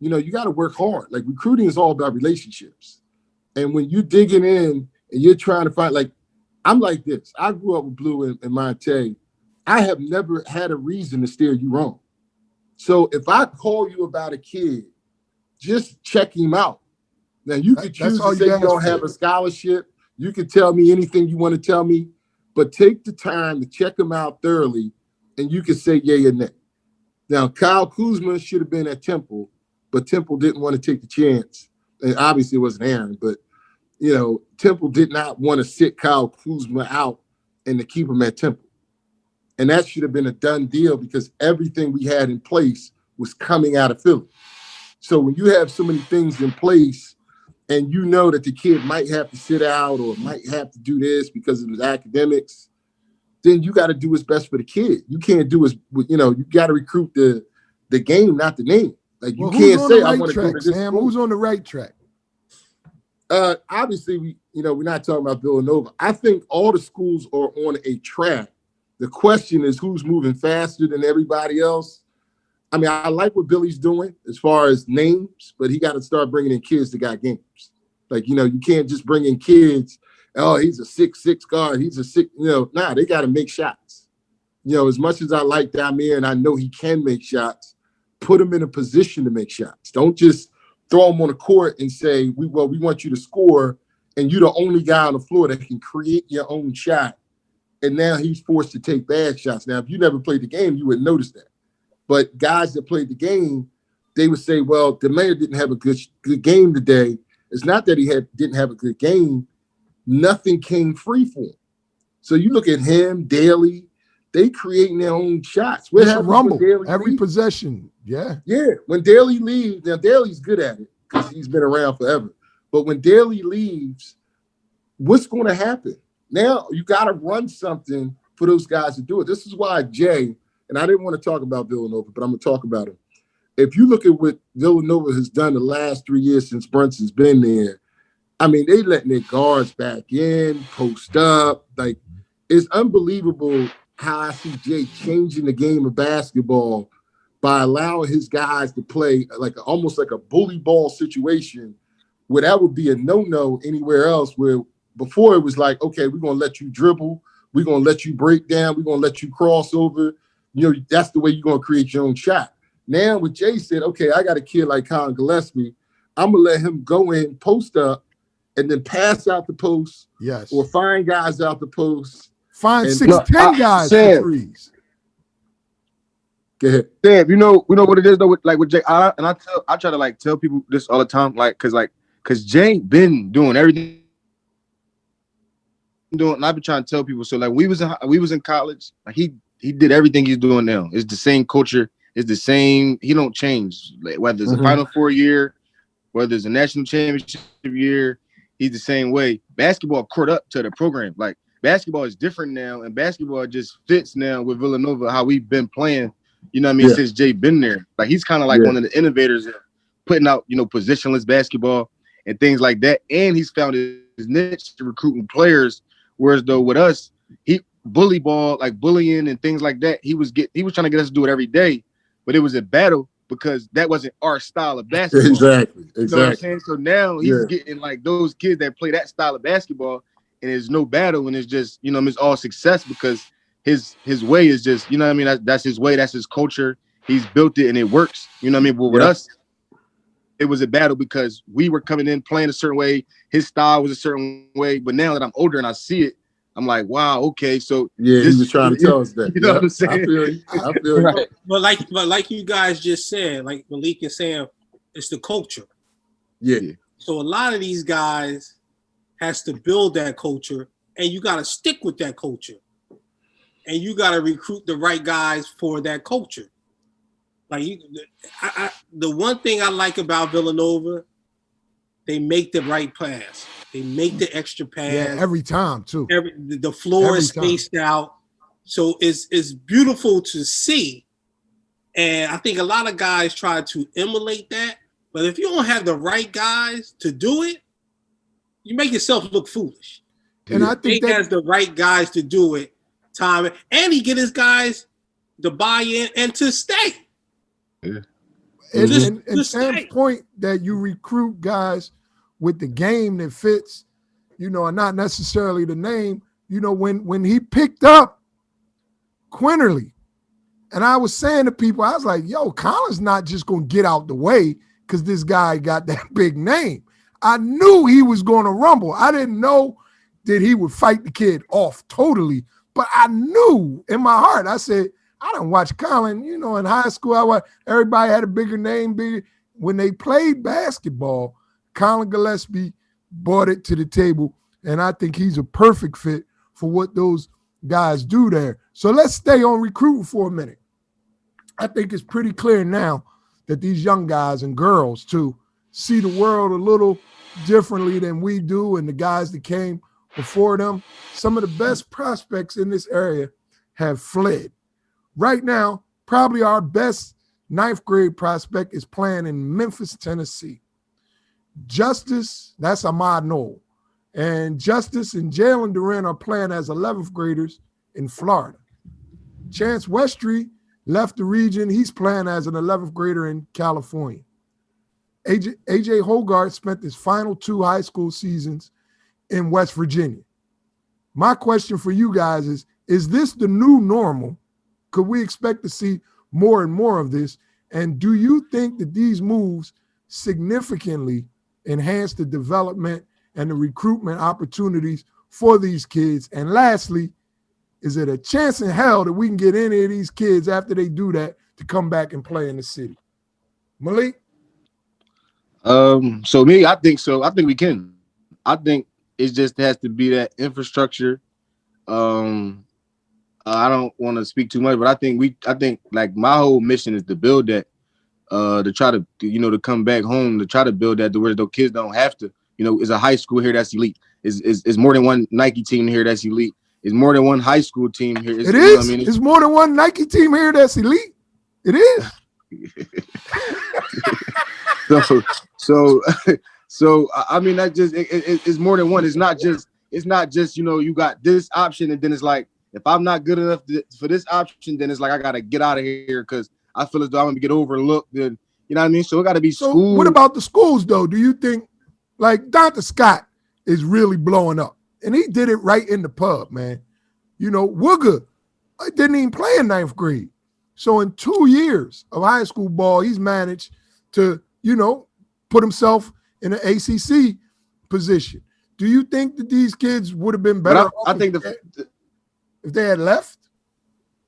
you got to work hard. Like recruiting is all about relationships, and when you're digging in and you're trying to find, like, I'm like this. I grew up with Blue and Monte. I have never had a reason to steer you wrong. So if I call you about a kid, just check him out. Now, you could choose to say you don't have a scholarship. You could tell me anything you want to tell me, but take the time to check him out thoroughly, and you can say yay or nay. Now, Kyle Kuzma should have been at Temple, but Temple didn't want to take the chance. And obviously, it wasn't Aaron, but, Temple did not want to sit Kyle Kuzma out and to keep him at Temple. And that should have been a done deal because everything we had in place was coming out of Philly. So when you have so many things in place, and you know that the kid might have to sit out or might have to do this because of his academics, then you got to do what's best for the kid. You can't do you got to recruit the game, not the name. Like you can't say I want to go to this Sam, school. who's on the right track? Obviously, we're not talking about Villanova. I think all the schools are on a track. The question is who's moving faster than everybody else. I mean, I like what Billy's doing as far as names, but he got to start bringing in kids that got games. Like, you can't just bring in kids. Oh, he's a 6'6" guard. He's a 6. They got to make shots. As much as I like Damir and I know he can make shots, put him in a position to make shots. Don't just throw him on the court and say, we want you to score, and you're the only guy on the floor that can create your own shot. And now he's forced to take bad shots. Now, if you never played the game, you wouldn't notice that. But guys that played the game, they would say, well, the mayor didn't have a good game today. It's not that he didn't have a good game. Nothing came free for him. So you look at him, Daly, they creating their own shots. It's a rumble every possession. Yeah. Yeah. When Daly leaves, now Daly's good at it because he's been around forever. But when Daly leaves, what's going to happen? Now you got to run something for those guys to do it. This is why Jay, and I didn't want to talk about Villanova, but I'm going to talk about him. If you look at what Villanova has done the last 3 years since Brunson's been there, I mean, they letting their guards back in, post up. Like, it's unbelievable how I see Jay changing the game of basketball by allowing his guys to play almost like a bully ball situation where that would be a no-no anywhere else where before it was like, okay, we're gonna let you dribble, we're gonna let you break down, we're gonna let you cross over. You know, that's the way you're gonna create your own shot. Now, what Jay said, okay, I got a kid like Colin Gillespie, I'm gonna let him go in, post up, and then pass out the post, Yes. or find guys out the post. Find And 6'10" guys for threes. Go ahead. Sam, you know what it is though, with Jay. I try to like tell people this all the time, cause Jay been doing everything. And I've been trying to tell people. So like we was in college, like he did everything he's doing now. It's the same culture. It's the same. He don't change. Like, whether it's a Final Four year, whether it's a national championship year, he's the same way. Basketball caught up to the program. Like basketball is different now, and basketball just fits now with Villanova how we've been playing. You know what I mean? Since Jay been there, like he's kind of like one of the innovators of putting out, positionless basketball and things like that. And he's found his niche to recruiting players. Whereas though with us, he bully ball, like bullying and things like that. He was trying to get us to do it every day, but it was a battle because that wasn't our style of basketball. Exactly. You know what I'm saying? So now he's getting like those kids that play that style of basketball, and there's no battle, and it's just it's all success because his way is just that's his way, that's his culture. He's built it and it works. You know what I mean? But with us, it was a battle because we were coming in playing a certain way. His style was a certain way. But now that I'm older and I see it, I'm like, wow, okay. So he was trying to tell us that. You know what I'm saying? I feel you. Right. But like you guys just said, like Malik and Sam, it's the culture. Yeah. So a lot of these guys has to build that culture, and you got to stick with that culture, and you got to recruit the right guys for that culture. Like the one thing I like about Villanova, they make the right pass. They make the extra pass. Yeah, every time too. The floor is spaced out. So it's beautiful to see. And I think a lot of guys try to emulate that. But if you don't have the right guys to do it, you make yourself look foolish. And I think he has the right guys to do it, time, and he get his guys to buy in and to stay. Yeah. And Sam's point that you recruit guys with the game that fits, and not necessarily the name. When he picked up Quinterly, and I was saying to people, I was like, yo, Colin's not just going to get out the way because this guy got that big name. I knew he was going to rumble. I didn't know that he would fight the kid off totally, but I knew in my heart, I said, I didn't watch Colin, in high school. Everybody had a bigger name. When they played basketball, Colin Gillespie brought it to the table, and I think he's a perfect fit for what those guys do there. So let's stay on recruiting for a minute. I think it's pretty clear now that these young guys and girls, too, see the world a little differently than we do and the guys that came before them. Some of the best prospects in this area have fled. Right now, probably our best ninth grade prospect is playing in Memphis, Tennessee. Justice, that's Ahmad Noel. And Justice and Jalen Duran are playing as 11th graders in Florida. Chance Westry left the region. He's playing as an 11th grader in California. AJ Hogarth spent his final 2 high school seasons in West Virginia. My question for you guys is this the new normal? Could we expect to see more and more of this? And do you think that these moves significantly enhance the development and the recruitment opportunities for these kids? And lastly, is it a chance in hell that we can get any of these kids after they do that to come back and play in the city? Malik? So me, I think so. I think we can. I think it just has to be that infrastructure. I don't want to speak too much, but I think like my whole mission is to build that, to try to, to come back home, to try to build that to where those kids don't have to, is a high school here that's elite. Is more than one Nike team here that's elite. Is more than one high school team here. It is. It's more than one Nike team here that's elite. It is. So I mean that just it's more than one. It's not just you got this option and then it's like if I'm not good enough for this option, then it's like I gotta get out of here because I feel as though I'm gonna get overlooked. Then you know what I mean. So it got to be school. What about the schools though? Do you think like Dr. Scott is really blowing up? And he did it right in the pub, man. You know, Wooga didn't even play in 9th grade. So in 2 years of high school ball, he's managed to, you know, put himself in an ACC position. Do you think that these kids would have been better I think if they had left?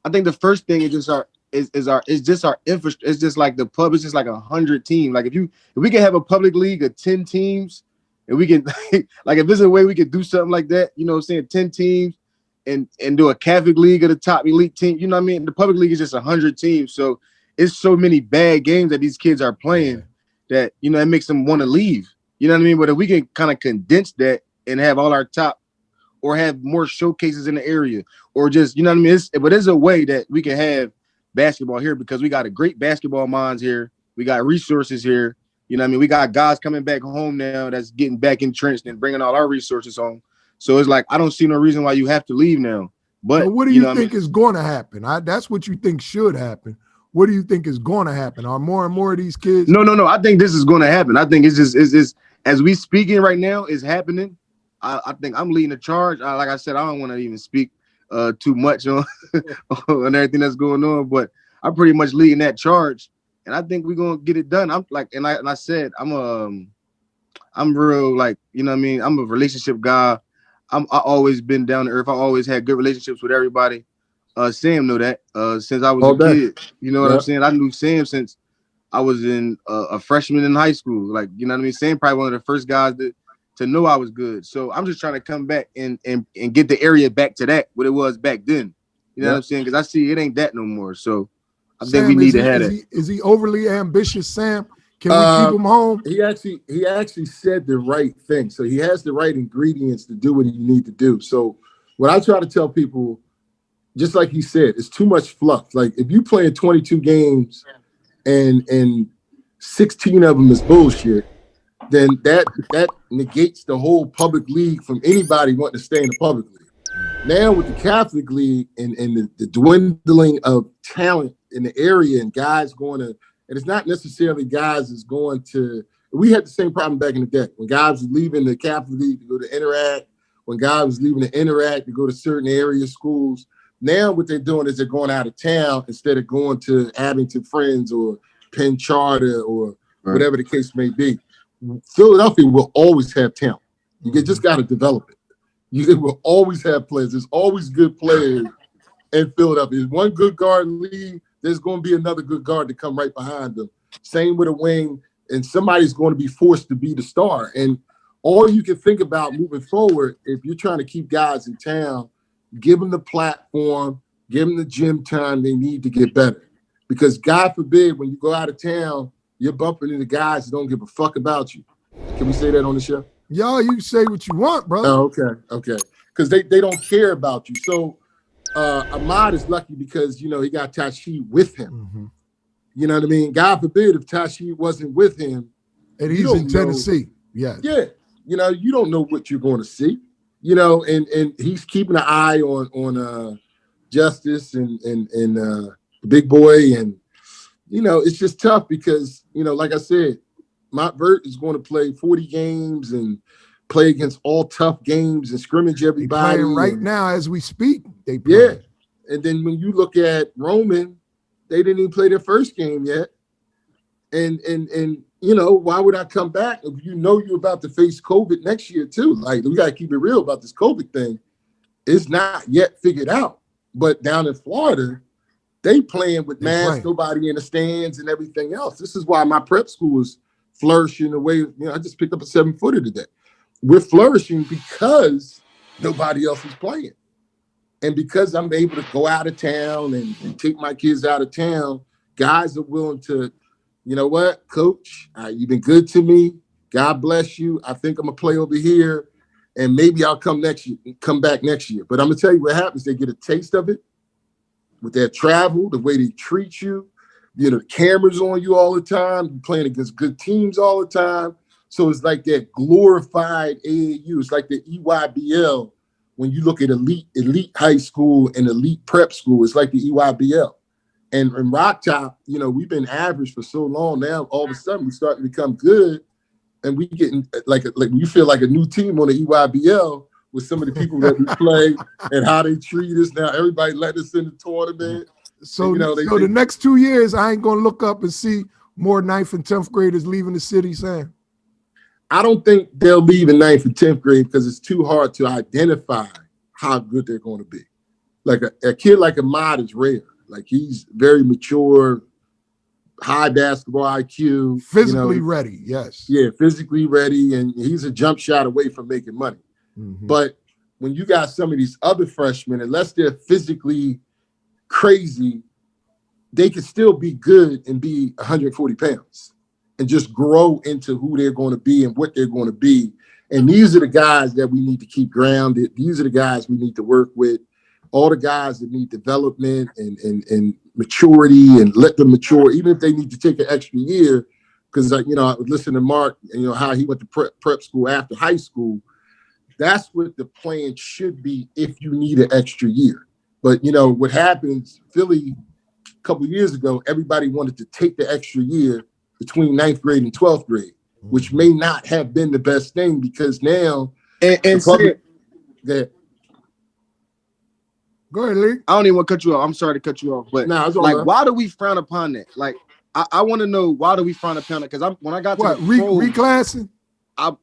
I think the first thing is just our infrastructure. It's just like the pub is just like 100 teams. Like if we can have a public league of 10 teams, and we can like if there's a way we could do something like that, you know what I'm saying, 10 teams and do a Catholic league of the top elite team, you know what I mean? The public league is just 100 teams. So it's so many bad games that these kids are playing that, you know, it makes them want to leave. You know what I mean? But if we can kind of condense that and have all our top or have more showcases in the area or just, you know what I mean? But there's a way that we can have basketball here because we got a great basketball minds here. We got resources here. You know what I mean? We got guys coming back home now that's getting back entrenched and bringing all our resources home. So it's like, I don't see no reason why you have to leave now. But what do you think is going to happen? That's what you think should happen. What do you think is going to happen? Are more and more of these kids? No. I think this is going to happen. I think it's just as we speaking right now, it's happening. I think I'm leading the charge. Like I said, I don't want to even speak too much on on everything that's going on, but I'm pretty much leading that charge, and I think we're gonna get it done. I'm like, and I said, I'm real, like, you know what I mean. I'm a relationship guy. I always been down to earth. I always had good relationships with everybody. Sam knew that since I was a kid. You know what I'm saying? I knew Sam since I was in a freshman in high school. Like, you know what I mean? Sam probably one of the first guys to know I was good. So I'm just trying to come back and get the area back to that, what it was back then. You know what I'm saying? Because I see it ain't that no more. So I think we need to have it. Is he overly ambitious, Sam? Can we keep him home? He actually said the right thing. So he has the right ingredients to do what he need to do. So what I try to tell people, just like he said, it's too much fluff. Like if you play 22 games and 16 of them is bullshit, then that negates the whole public league from anybody wanting to stay in the public league. Now with the Catholic League and the dwindling of talent in the area and guys going to, and it's not necessarily guys is going to, we had the same problem back in the day when guys were leaving the Catholic League to go to Interact, when guys was leaving the Interact to go to certain area schools. Now what they're doing is they're going out of town instead of going to Abington Friends or Penn Charter or whatever the case may be. Philadelphia will always have talent. You just got to develop it. You will always have players. There's always good players in Philadelphia. There's one good guard league, there's going to be another good guard to come right behind them. Same with a wing, and somebody's going to be forced to be the star. And all you can think about moving forward, if you're trying to keep guys in town, give them the platform, give them the gym time they need to get better. Because God forbid, when you go out of town, you're bumping into guys that don't give a fuck about you. Can we say that on the show? Yo, you say what you want, brother. Oh, okay. Because they don't care about you. So Ahmad is lucky because, you know, he got Tashie with him. Mm-hmm. You know what I mean? God forbid if Tashie wasn't with him. And he's in Tennessee. Yeah. You know, you don't know what you're going to see. You know, and he's keeping an eye on Justice and the big boy. And, you know, it's just tough because, you know, like I said, Montvert is going to play 40 games and play against all tough games and scrimmage everybody. Right now as we speak, they play. Yeah. And then when you look at Roman, they didn't even play their first game yet. And you know, why would I come back if you know you're about to face COVID next year too? Like, we got to keep it real about this COVID thing. It's not yet figured out. But down in Florida, they playing with masks, nobody in the stands and everything else. This is why my prep school is flourishing the way, you know, I just picked up a 7-footer today. We're flourishing because nobody else is playing. And because I'm able to go out of town and take my kids out of town, guys are willing to, you know what, coach, you've been good to me. God bless you. I think I'm going to play over here. And maybe I'll come back next year. But I'm going to tell you what happens. They get a taste of it with their travel, the way they treat you. You know, the cameras on you all the time. You're playing against good teams all the time. So it's like that glorified AAU. It's like the EYBL. When you look at elite high school and elite prep school, it's like the EYBL. And in Rock Top, you know, we've been average for so long now. All of a sudden, we start to become good, and we getting like you feel like a new team on the EYBL with some of the people that we play and how they treat us. Now everybody let us in the tournament. So, and, the next 2 years, I ain't gonna look up and see more 9th and 10th graders leaving the city, Sam. I don't think they'll leave in 9th and 10th grade because it's too hard to identify how good they're going to be. Like a kid like Ahmad is rare. Like he's very mature, high basketball IQ. Physically ready, yes. Yeah, physically ready, and he's a jump shot away from making money. Mm-hmm. But when you got some of these other freshmen, unless they're physically crazy, they can still be good and be 140 pounds and just grow into who they're going to be and what they're going to be. And these are the guys that we need to keep grounded. These are the guys we need to work with. All the guys that need development and maturity and let them mature, even if they need to take an extra year. Because, I would listen to Mark, how he went to prep school after high school. That's what the plan should be if you need an extra year. But, what happens, Philly, a couple of years ago, everybody wanted to take the extra year between 9th grade and 12th grade, which may not have been the best thing because now Go ahead, Lee. I don't even want to cut you off. I'm sorry to cut you off, but why do we frown upon that? Like, I want to know why do we frown upon it? Because when I got to reclassing, I'm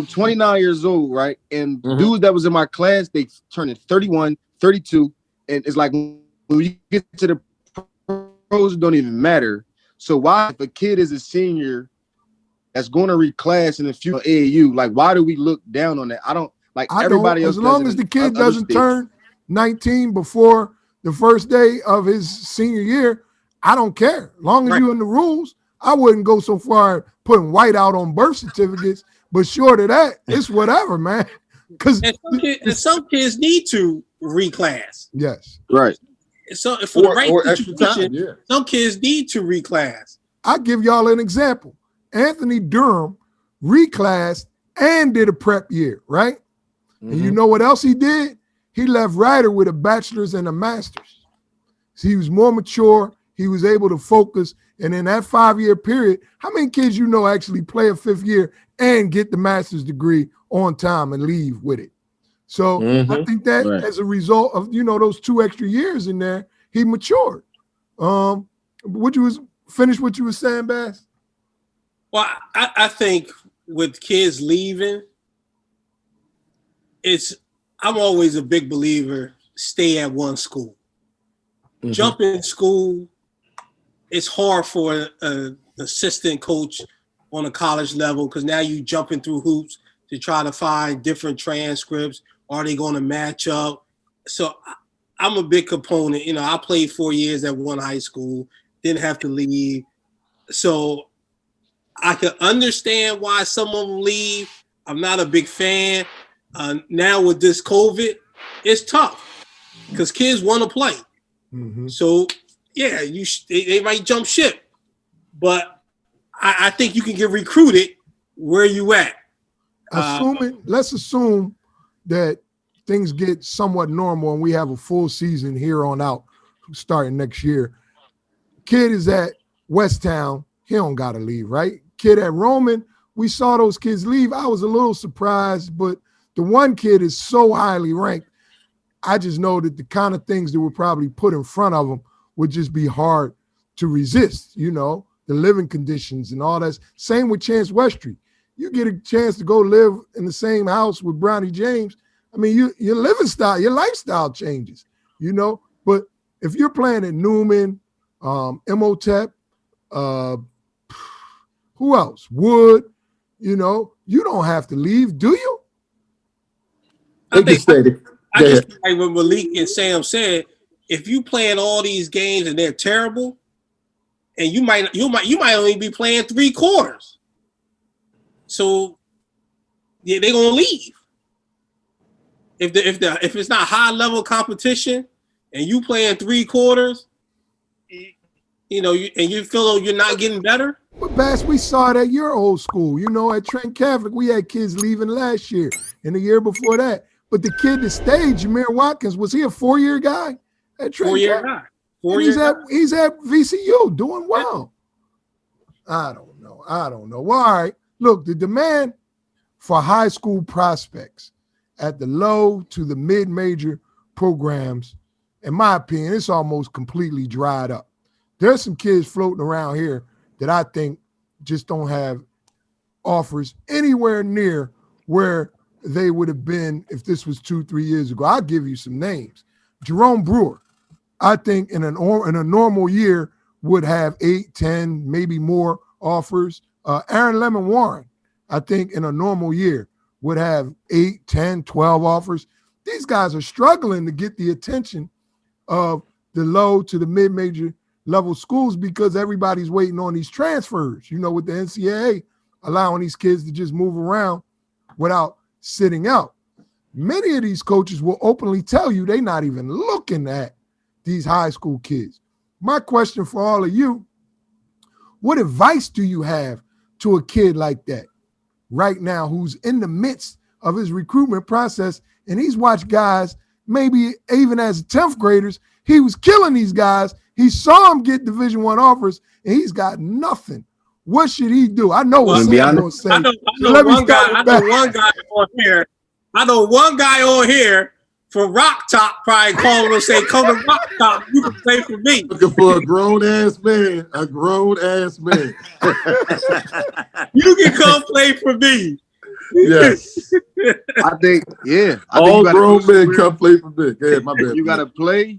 29 years old, right? And dudes that was in my class, they turning 31, 32, and it's like when you get to the pros, it don't even matter. So why, if a kid is a senior that's going to reclass in the future AAU, like why do we look down on that? I don't. Like everybody else, as long as the kid doesn't turn 19 before the first day of his senior year, I don't care. As long as you're in the rules, I wouldn't go so far putting white out on birth certificates. But short of that, it's whatever, man. Because some kids need to reclass. Yes, right. So for the right situation, some kids need to reclass. I'll give y'all an example. Anthony Durham reclassed and did a prep year, right? And you know what else he did? He left Ryder with a bachelor's and a master's. So he was more mature. He was able to focus. And in that 5-year period, how many kids actually play a 5th year and get the master's degree on time and leave with it? So I think that as a result of, those 2 extra years in there, he matured. Finish what you were saying, Bass? Well, I think with kids leaving, I'm always a big believer, stay at one school. Jump in school, it's hard for an assistant coach on a college level because now you jumping through hoops to try to find different transcripts. Are they going to match up? So I'm a big component. I played 4 years at one high school, didn't have to leave. So I can understand why some of them leave. I'm not a big fan. Now with this COVID, it's tough because kids want to play. So yeah, they might jump ship, but I think you can get recruited where you at. Let's assume that things get somewhat normal and we have a full season here on out starting next year. Kid is at Westtown, he don't gotta leave, right? Kid at Roman, we saw those kids leave. I was a little surprised, but the one kid is so highly ranked. I just know that the kind of things that were probably put in front of him would just be hard to resist, the living conditions and all that. Same with Chance Westry. You get a chance to go live in the same house with Bronny James. I mean, your living style, your lifestyle changes, But if you're playing at Newman, Imhotep, who else? Wood, you don't have to leave, do you? I just like what Malik and Sam said, if you playing all these games and they're terrible, and you might only be playing 3 quarters. So yeah, they're gonna leave. If it's not high level competition and you playing 3 quarters, and you feel you're not getting better. But Bass, we saw it at your old school. At Trent Catholic, we had kids leaving last year and the year before that. But the kid that stayed, Jameer Watkins, was he a 4-year guy at Trent? 4-year guy. He's at VCU doing well. I don't know. Well, all right. Look, the demand for high school prospects at the low to the mid-major programs, in my opinion, it's almost completely dried up. There's some kids floating around here that I think just don't have offers anywhere near where they would have been if this was 2-3 years ago. I'll give you some names. Jerome Brewer, I think in a normal year would have 8, 10, maybe more offers. Aaron Lemon Warren, I think in a normal year would have 8, 10, 12 offers. These guys are struggling to get the attention of the low to the mid-major level schools because everybody's waiting on these transfers, with the NCAA allowing these kids to just move around without sitting out. Many of these coaches will openly tell you they're not even looking at these high school kids. My question for all of you, what advice do you have to a kid like that right now who's in the midst of his recruitment process and he's watched guys, maybe even as 10th graders, he was killing these guys. He saw them get Division I offers and he's got nothing. What should he do? I know what Sam's going to say. I know one guy on here from Rock Top probably calling and say, "Come to Rock Top, you can play for me." Looking for a grown ass man. You can come play for me. Yes. I think, all grown men come play for me. Go ahead, my bad. You got to play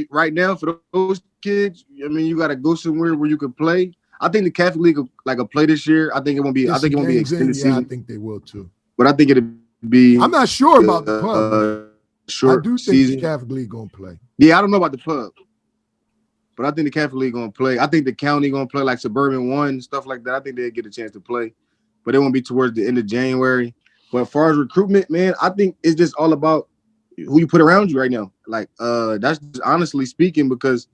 right now for those kids. I mean, you got to go somewhere where you can play. I think the Catholic League will play this year. I think it won't be. I think it won't be extended season. I think they will too. But I think it'll be. I'm not sure about the pub. Short I do think season. the Catholic League gonna play. Yeah, I don't know about the pub, but I think the Catholic League gonna play. I think the county gonna play like Suburban 1 stuff like that. I think they'll get a chance to play, but it won't be towards the end of January. But as far as recruitment, man, I think it's just all about who you put around you right now. Like that's just honestly speaking, because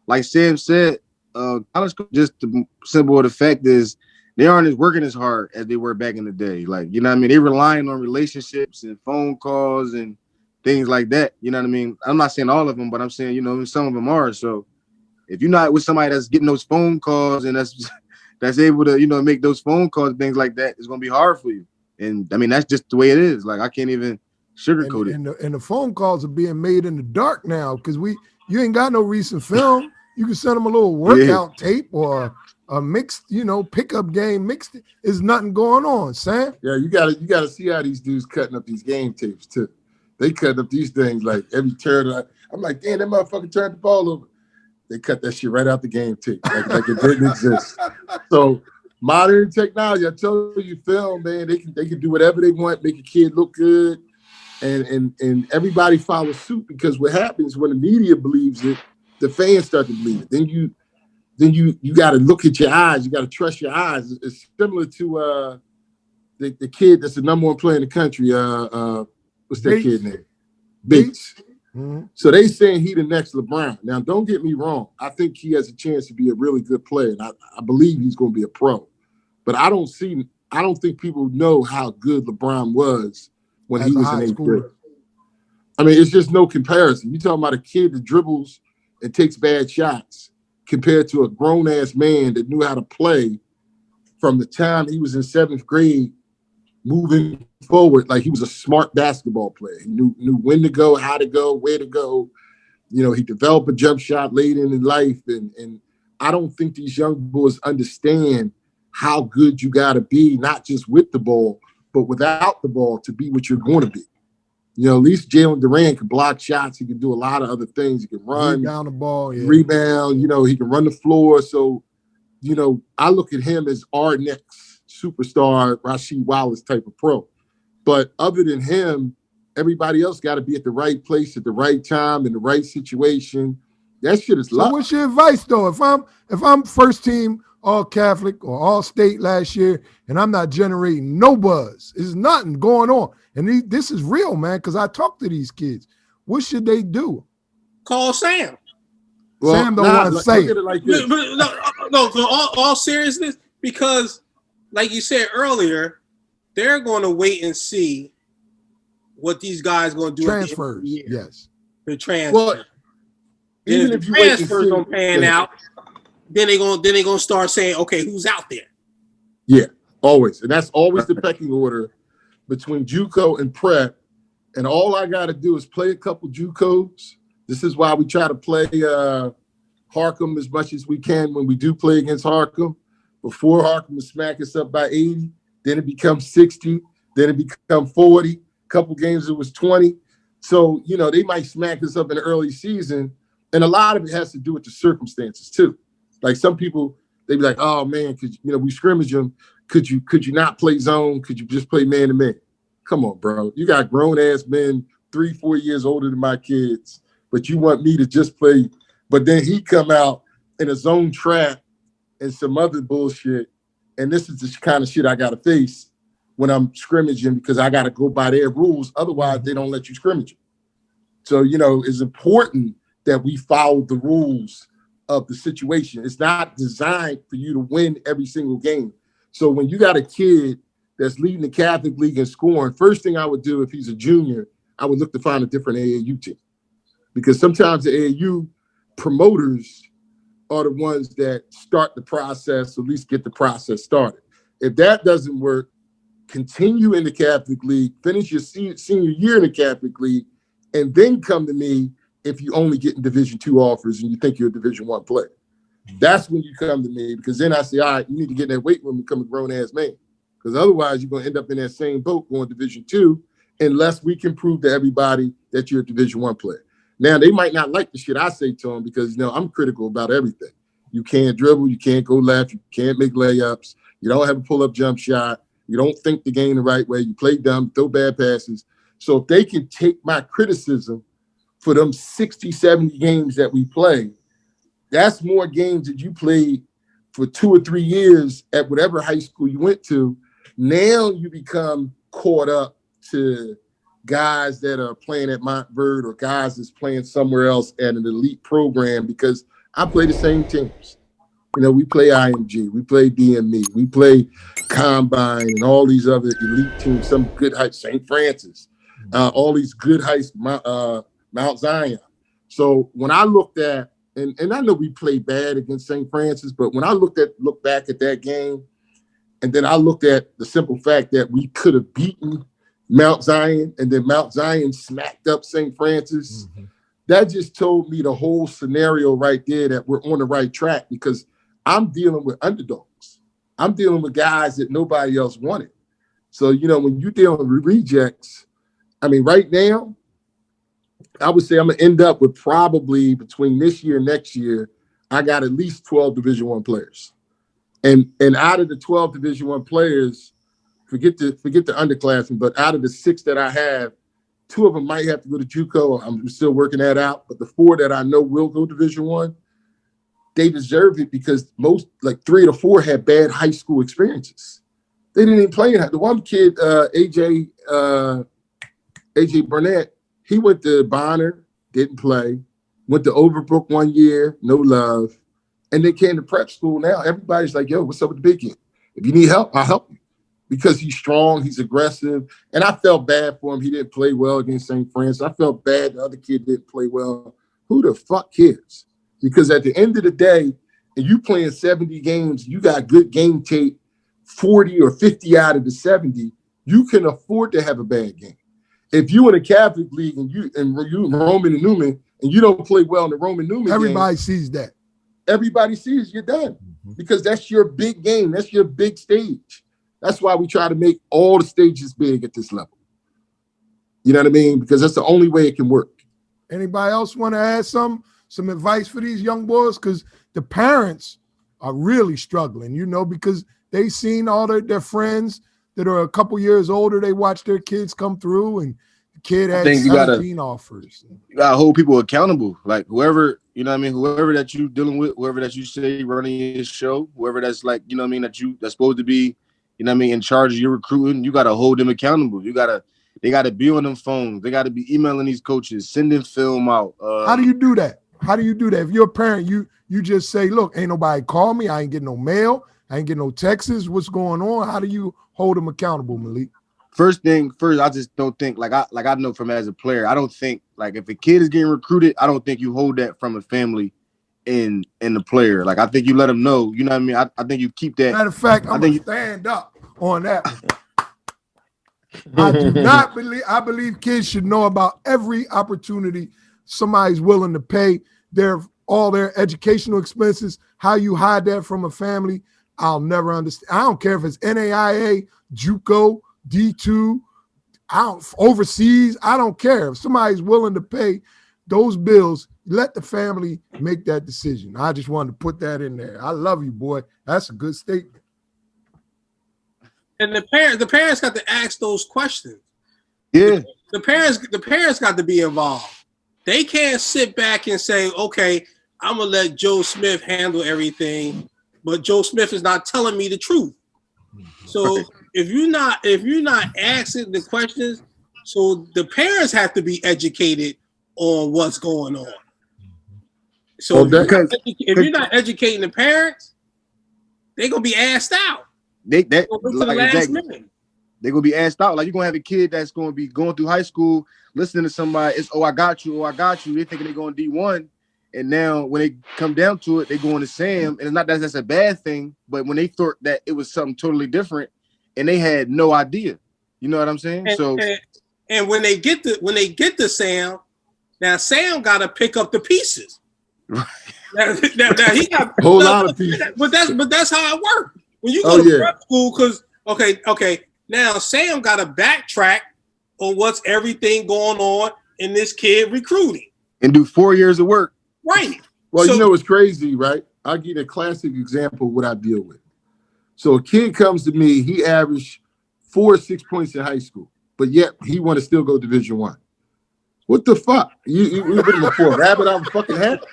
like Sam said. College, just the symbol of the fact is they aren't as working as hard as they were back in the day. Like, you know what I mean? They're relying on relationships and phone calls and things like that. You know what I mean? I'm not saying all of them, but I'm saying, some of them are. So if you're not with somebody that's getting those phone calls and that's able to, make those phone calls and things like that, it's going to be hard for you. And I mean, that's just the way it is. Like, I can't even sugarcoat it. And the phone calls are being made in the dark now because you ain't got no recent film. You can send them a little workout tape or a mixed, pickup game mixed. There's nothing going on, Sam. Yeah, you gotta see how these dudes cutting up these game tapes too. They cutting up these things like every turn. I'm like, damn, that motherfucker turned the ball over. They cut that shit right out the game tape, like it didn't exist. So modern technology, I told you, film, man, they can do whatever they want, make a kid look good, and everybody follows suit because what happens when the media believes it. The fans start to believe it. Then you got to look at your eyes. You got to trust your eyes. It's similar to the kid that's the number 1 player in the country. What's that kid name? Bates. Mm-hmm. So they saying he the next LeBron. Now, don't get me wrong. I think he has a chance to be a really good player, and I believe he's going to be a pro. But I don't think people know how good LeBron was when he was in 8th grade. I mean, it's just no comparison. You talking about a kid that dribbles and takes bad shots compared to a grown-ass man that knew how to play from the time he was in 7th grade moving forward. Like, he was a smart basketball player. He knew when to go, how to go, where to go. He developed a jump shot late in life. And I don't think these young boys understand how good you got to be, not just with the ball, but without the ball to be what you're going to be. At least Jalen Durant can block shots. He can do a lot of other things. He can run, down the ball, rebound. He can run the floor. So, I look at him as our next superstar, Rasheed Wallace type of pro. But other than him, everybody else got to be at the right place at the right time in the right situation. That shit is luck. So what's your advice though? If I'm first team all Catholic or all state last year and I'm not generating no buzz, there's nothing going on. And this is real, man, because I talk to these kids. What should they do? Call Sam. Well, Sam don't want to say it. Like this. No, for all seriousness, because like you said earlier, they're going to wait and see what these guys going to do. Transfers, yes. The transfer. Well, even if the transfers don't pan out, then they're gonna start saying, okay, who's out there? Yeah, always, and that's always the pecking order between JUCO and prep, and all I got to do is play a couple JUCOs. This is why we try to play Harcum as much as we can when we do play against Harcum. Before Harcum would smack us up by 80, then it becomes 60, then it becomes 40. A couple games it was 20. So, you know, they might smack us up in the early season, and a lot of it has to do with the circumstances too. Like some people, they be like, "Oh man, we scrimmage them. Could you not play zone? Could you just play man to man?" Come on, bro. You got grown ass men 3-4 years older than my kids, but you want me to just play. But then he come out in a zone trap and some other bullshit. And this is the kind of shit I got to face when I'm scrimmaging because I got to go by their rules. Otherwise, they don't let you scrimmage. So, you know, it's important that we follow the rules of the situation. It's not designed for you to win every single game. So when you got a kid that's leading the Catholic League and scoring, first thing I would do if he's a junior, I would look to find a different AAU team. Because sometimes the AAU promoters are the ones that start the process, or at least get the process started. If that doesn't work, continue in the Catholic League, finish your senior year in the Catholic League, and then come to me if you only get in Division II offers and you think you're a Division I player. That's when you come to me, because then I say, all right, you need to get in that weight room and become a grown-ass man. Because otherwise, you're going to end up in that same boat going Division II unless we can prove to everybody that you're a Division I player. Now, they might not like the shit I say to them because, you know, I'm critical about everything. You can't dribble. You can't go left. You can't make layups. You don't have a pull-up jump shot. You don't think the game the right way. You play dumb, throw bad passes. So if they can take my criticism for them 60, 70 games that we play, that's more games that you played for 2 or 3 years at whatever high school you went to. Now you become caught up to guys that are playing at Montverde or guys that's playing somewhere else at an elite program, because I play the same teams. You know, we play IMG, we play DME, we play Combine and all these other elite teams, some good high, St. Francis, all these good high, Mount Zion. So when I looked at, and I know we played bad against St. Francis, but when I look back at that game, and then I looked at the simple fact that we could have beaten Mount Zion, and then Mount Zion smacked up St. Francis. Mm-hmm. That just told me the whole scenario right there that we're on the right track, because I'm dealing with underdogs. I'm dealing with guys that nobody else wanted. So, you know, when you're dealing with rejects, I mean, right now, I would say I'm going to end up with probably between this year and next year, I got at least 12 Division I players. And out of the 12 Division I players, forget the underclassmen, but out of the 6 that I have, 2 of them might have to go to JUCO. I'm still working that out. But the 4 that I know will go Division I, they deserve it because most, like 3 or 4, had bad high school experiences. They didn't even play in. The one kid, AJ Burnett, he went to Bonner, didn't play. Went to Overbrook 1 year, no love. And then came to prep school. Now everybody's like, yo, what's up with the big kid? If you need help, I'll help you. Because he's strong, he's aggressive. And I felt bad for him. He didn't play well against St. Francis. I felt bad the other kid didn't play well. Who the fuck cares? Because at the end of the day, and you playing 70 games, you got good game tape, 40 or 50 out of the 70, you can afford to have a bad game. If you in a Catholic League and you Roman and Newman, and you don't play well in the Roman Newman everybody game, sees that. Everybody sees you're done. Because that's your big game. That's your big stage. That's why we try to make all the stages big at this level. You know what I mean? Because that's the only way it can work. Anybody else want to add some advice for these young boys? Because the parents are really struggling, you know, because they seen all their friends that are a couple years older. They watch their kids come through, and the kid had 17 offers. You gotta hold people accountable. Like whoever, you know what I mean, whoever that you dealing with, whoever that you say running your show, whoever that's like, you know what I mean, that's supposed to be, you know what I mean, in charge of your recruiting, you gotta hold them accountable. They gotta be on them phones. They gotta be emailing these coaches, sending film out. How do you do that? If you're a parent, you just say, look, ain't nobody call me. I ain't getting no mail. I ain't getting no texts. What's going on? How do you hold them accountable, Malik? First, I just don't think I know from as a player. I don't think like if a kid is getting recruited, I don't think you hold that from a family in the player. Like I think you let them know. You know what I mean? I think you keep that. Matter of fact, I'm gonna stand up on that. I do not believe. I believe kids should know about every opportunity somebody's willing to pay all their educational expenses. How you hide that from a family, I'll never understand. I don't care if it's NAIA, JUCO, D2, overseas. I don't care. If somebody's willing to pay those bills, let the family make that decision. I just wanted to put that in there. I love you, boy. That's a good statement. And the parents got to ask those questions. Yeah. The parents got to be involved. They can't sit back and say, okay, I'm gonna let Joe Smith handle everything, but Joe Smith is not telling me the truth. So if you're not asking the questions, so the parents have to be educated on what's going on. So if you're not educating the parents, they're gonna be asked out. They're gonna be asked out. Like, you're gonna have a kid that's gonna be going through high school, listening to somebody, it's I got you. They're thinking they're going D1. And now when they come down to it, they go into Sam. And it's not that that's a bad thing, but when they thought that it was something totally different and they had no idea. You know what I'm saying? And when they get to Sam, now Sam gotta pick up the pieces. now he got a whole lot of pieces. But that's how it works. When you go to prep school, because okay, now Sam got to backtrack on what's everything going on in this kid recruiting and do 4 years of work. Right. Well, you know what's crazy, right? I'll give you a classic example of what I deal with. So a kid comes to me, he averaged 4 or 6 points in high school, but yet he want to still go Division I. What the fuck? You been before a rabbit out of a fucking hat?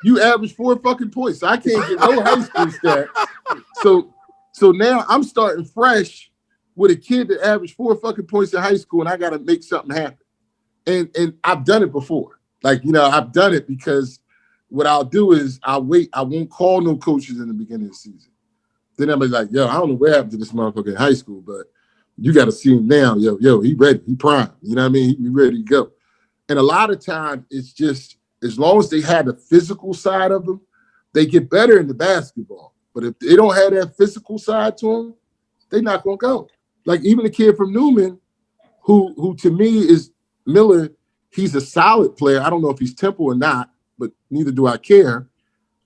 You average 4 fucking points. So I can't get no high school stats. So now I'm starting fresh with a kid that averaged 4 fucking points in high school, and I got to make something happen. And I've done it before. Like, I've done it because what I'll do is I'll wait. I won't call no coaches in the beginning of the season. Then I'll be like, yo, I don't know what happened to this motherfucker in high school, but you got to see him now. Yo, he ready. He prime. You know what I mean? He ready to go. And a lot of times it's just, as long as they have the physical side of them, they get better in the basketball. But if they don't have that physical side to them, they're not going to go. Like even the kid from Newman, who to me is Miller, he's a solid player. I don't know if he's Temple or not, but neither do I care.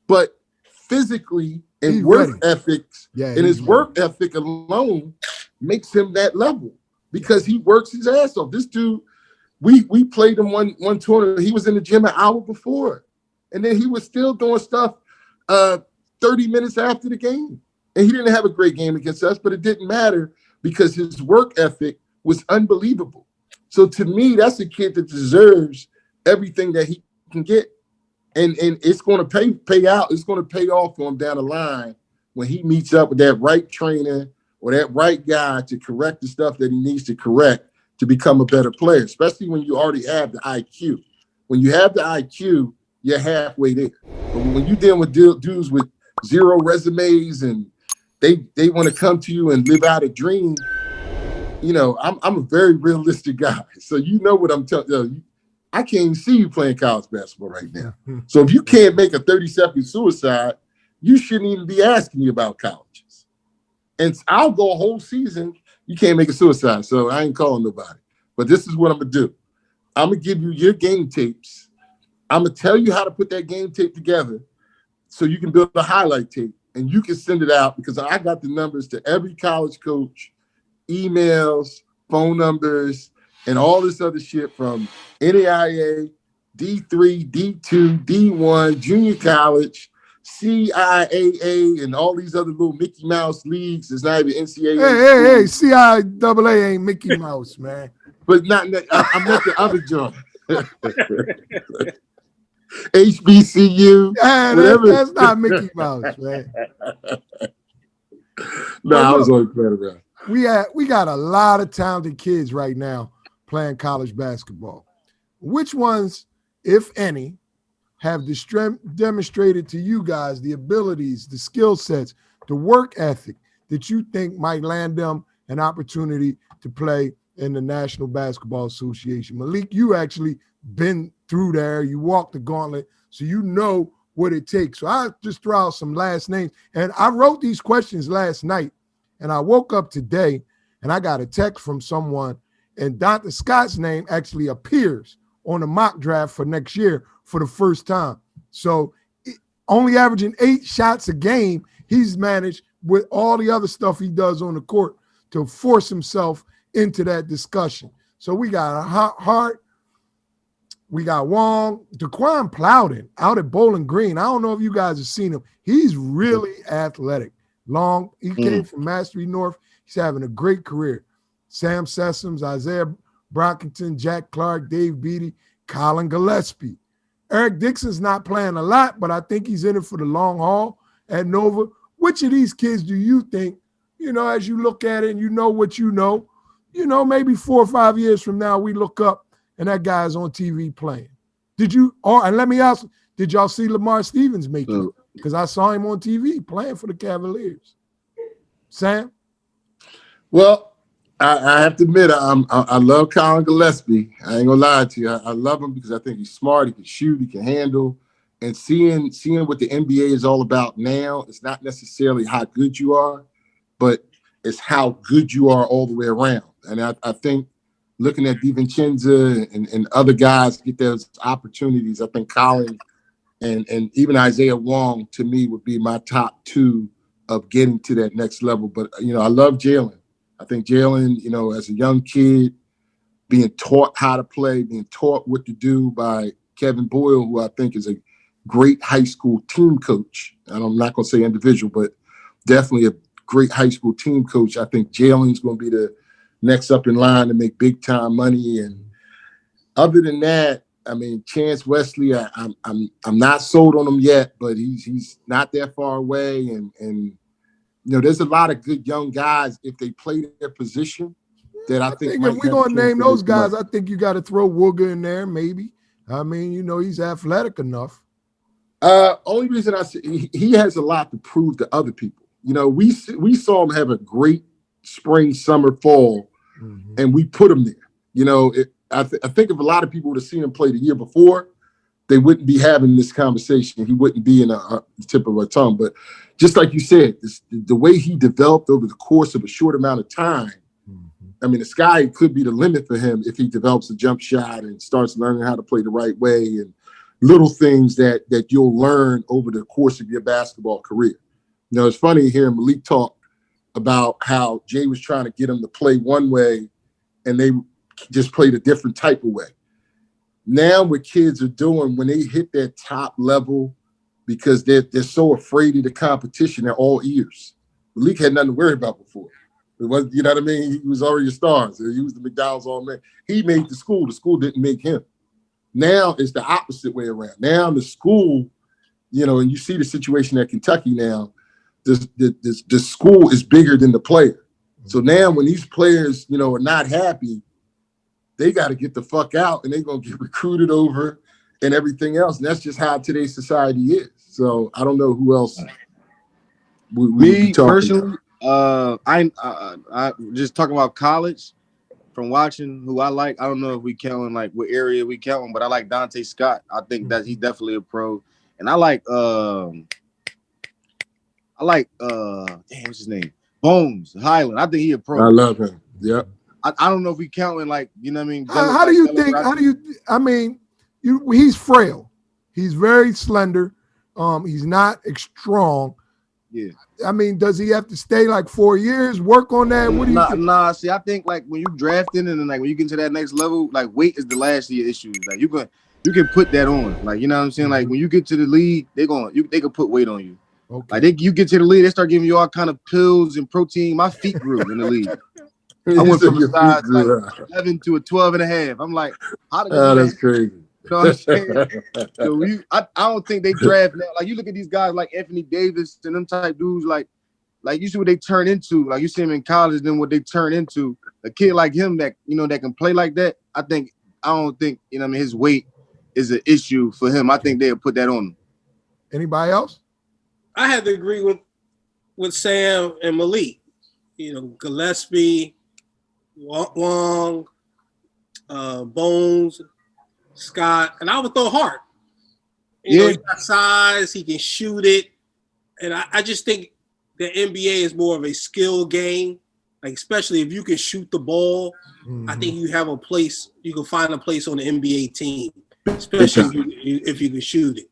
But physically and he's work ready. ethics, and his work ethic alone makes him that level because he works his ass off. This dude, we played him one tournament. He was in the gym an hour before, and then he was still doing stuff 30 minutes after the game. And he didn't have a great game against us, but it didn't matter because his work ethic was unbelievable. So to me, that's a kid that deserves everything that he can get. And it's going to pay out. It's going to pay off for him down the line when he meets up with that right trainer or that right guy to correct the stuff that he needs to correct to become a better player, especially when you already have the IQ. When you have the IQ, you're halfway there. But when you're dealing with dudes with zero resumes and they want to come to you and live out a dream, I'm a very realistic guy. So you know what I'm telling you. I can't even see you playing college basketball right now. So if you can't make a 30-second suicide, you shouldn't even be asking me about colleges. And I'll go a whole season, you can't make a suicide, so I ain't calling nobody. But this is what I'm going to do. I'm going to give you your game tapes. I'm going to tell you how to put that game tape together so you can build a highlight tape, and you can send it out because I got the numbers to every college coach, emails, phone numbers, and all this other shit from NAIA, D3, D2, D1, junior college, CIAA, and all these other little Mickey Mouse leagues. It's not even NCAA. Hey, CIAA ain't Mickey Mouse, man. But I meant the other joint. HBCU, whatever. That's not Mickey Mouse, man. I was only playing around. We got a lot of talented kids right now playing college basketball. Which ones, if any, have demonstrated to you guys the abilities, the skill sets, the work ethic that you think might land them an opportunity to play in the National Basketball Association? Malik, you actually been through there. You walked the gauntlet, so you know what it takes. So I just throw out some last names. And I wrote these questions last night, and I woke up today, And I got a text from someone, and Dr. Scott's name actually appears on the mock draft for next year for the first time. So only averaging 8 shots a game, he's managed with all the other stuff he does on the court to force himself into that discussion. So we got Hart, we got Wong, Daquan Plowden out at Bowling Green. I don't know if you guys have seen him. He's really athletic. Long. He came from Mastery North. He's having a great career. Sam Sessoms, Isaiah Brockington, Jack Clark, Dave Beatty, Colin Gillespie. Eric Dixon's not playing a lot, but I think he's in it for the long haul at Nova. Which of these kids do you think, as you look at it and you know what you know, maybe 4 or 5 years from now we look up and that guy's on TV playing? And let me ask, did y'all see Lamar Stevens make it? Because I saw him on TV playing for the Cavaliers. Sam? Well, I have to admit, I love Colin Gillespie. I ain't gonna lie to you. I love him because I think he's smart. He can shoot. He can handle. And seeing what the NBA is all about now, it's not necessarily how good you are, but it's how good you are all the way around. And I think looking at DiVincenzo and other guys get those opportunities, I think Colin and even Isaiah Wong, to me, would be my top 2 of getting to that next level. But, I love Jalen. I think Jalen, as a young kid, being taught how to play, being taught what to do by Kevin Boyle, who I think is a great high school team coach. And I'm not going to say individual, but definitely a great high school team coach. I think Jalen's going to be the next up in line to make big time money. And other than that, I mean, Chance Wesley, I'm not sold on him yet, but he's not that far away. And there's a lot of good young guys if they play their position that I think if we're going to name those guys, I think you got to throw Wooger in there, maybe. I mean, he's athletic enough. Only reason I say he has a lot to prove to other people. We saw him have a great spring, summer, fall, and we put him there. I think if a lot of people would have seen him play the year before, they wouldn't be having this conversation. He wouldn't be in a tip of our tongue. But just like you said, the way he developed over the course of a short amount of time, I mean, the sky could be the limit for him if he develops a jump shot and starts learning how to play the right way and little things that you'll learn over the course of your basketball career. It's funny hearing Malik talk about how Jay was trying to get him to play one way and they just played a different type of way. Now what kids are doing when they hit that top level, because they're so afraid of the competition, they're all ears. Malik had nothing to worry about before. It was, you know what I mean? He was already a star. So he was the McDonald's all-man. He made the school. The school didn't make him. Now it's the opposite way around. Now the school, and you see the situation at Kentucky now, the school is bigger than the player. So now when these players, are not happy, they got to get the fuck out and they're going to get recruited over and everything else. And that's just how today's society is. So I don't know who else me personally, I just talking about college from watching who I like. I don't know if we counting like what area we counting, but I like Dante Scott. I think that he's definitely a pro. And I like what's his name? Bones Highland. I think he a pro. I love him. Yep. I don't know if we counting like, you know what I mean? How do you think? He's frail. He's very slender. He's not strong. Yeah. I mean, does he have to stay like 4 years, work on that? What do you think? Nah, see, I think like when you drafting and then like when you get to that next level, like weight is the last of your issues. Like you can put that on. Like, you know what I'm saying? Like when you get to the league, they can put weight on you. Okay. Like you get to the league, they start giving you all kind of pills and protein. My feet grew in the league. I went from a size like 11 to a 12 and a half. I'm like, how did that's crazy. You know what I'm saying? So I don't think they draft now. Like you look at these guys like Anthony Davis and them type dudes, like you see what they turn into. Like you see him in college, then what they turn into. A kid like him that that can play like that. I don't think his weight is an issue for him. I think they'll put that on him. Anybody else? I had to agree with Sam and Malik. Gillespie, Wong, Bones, Scott, and I would throw Hart. He got size, he can shoot it. And I just think the NBA is more of a skill game Like especially if you can shoot the ball, I think you have a place. You can find a place on the NBA team, especially if you can shoot it.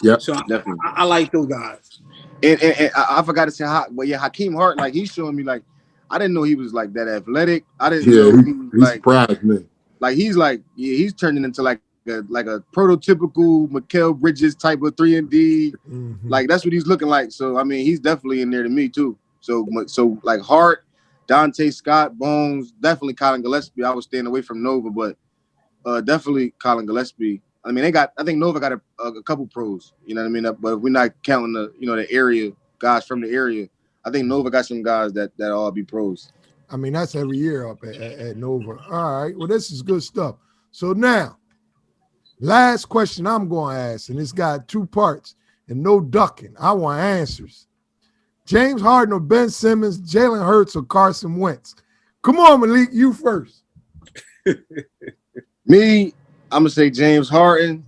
Yeah, so definitely. I like those guys. And I forgot to say, but yeah, Hakeem Hart, like he's showing me, like I didn't know he was like that athletic. I didn't know he was like surprised me. Like he's turning into like a prototypical Mikal Bridges type of 3-and-D. Like that's what he's looking like. So I mean, he's definitely in there to me too. So like Hart, Dante Scott, Bones, definitely Colin Gillespie. I was staying away from Nova, but definitely Colin Gillespie. I mean, I think Nova got a couple pros. You know what I mean? But if we're not counting the area guys from the area, I think Nova got some guys that all be pros. I mean, that's every year up at Nova. All right. Well, this is good stuff. So now, last question I'm going to ask, and it's got 2 parts and no ducking. I want answers. James Harden or Ben Simmons, Jalen Hurts or Carson Wentz? Come on, Malik, you first. Me, I'm going to say James Harden,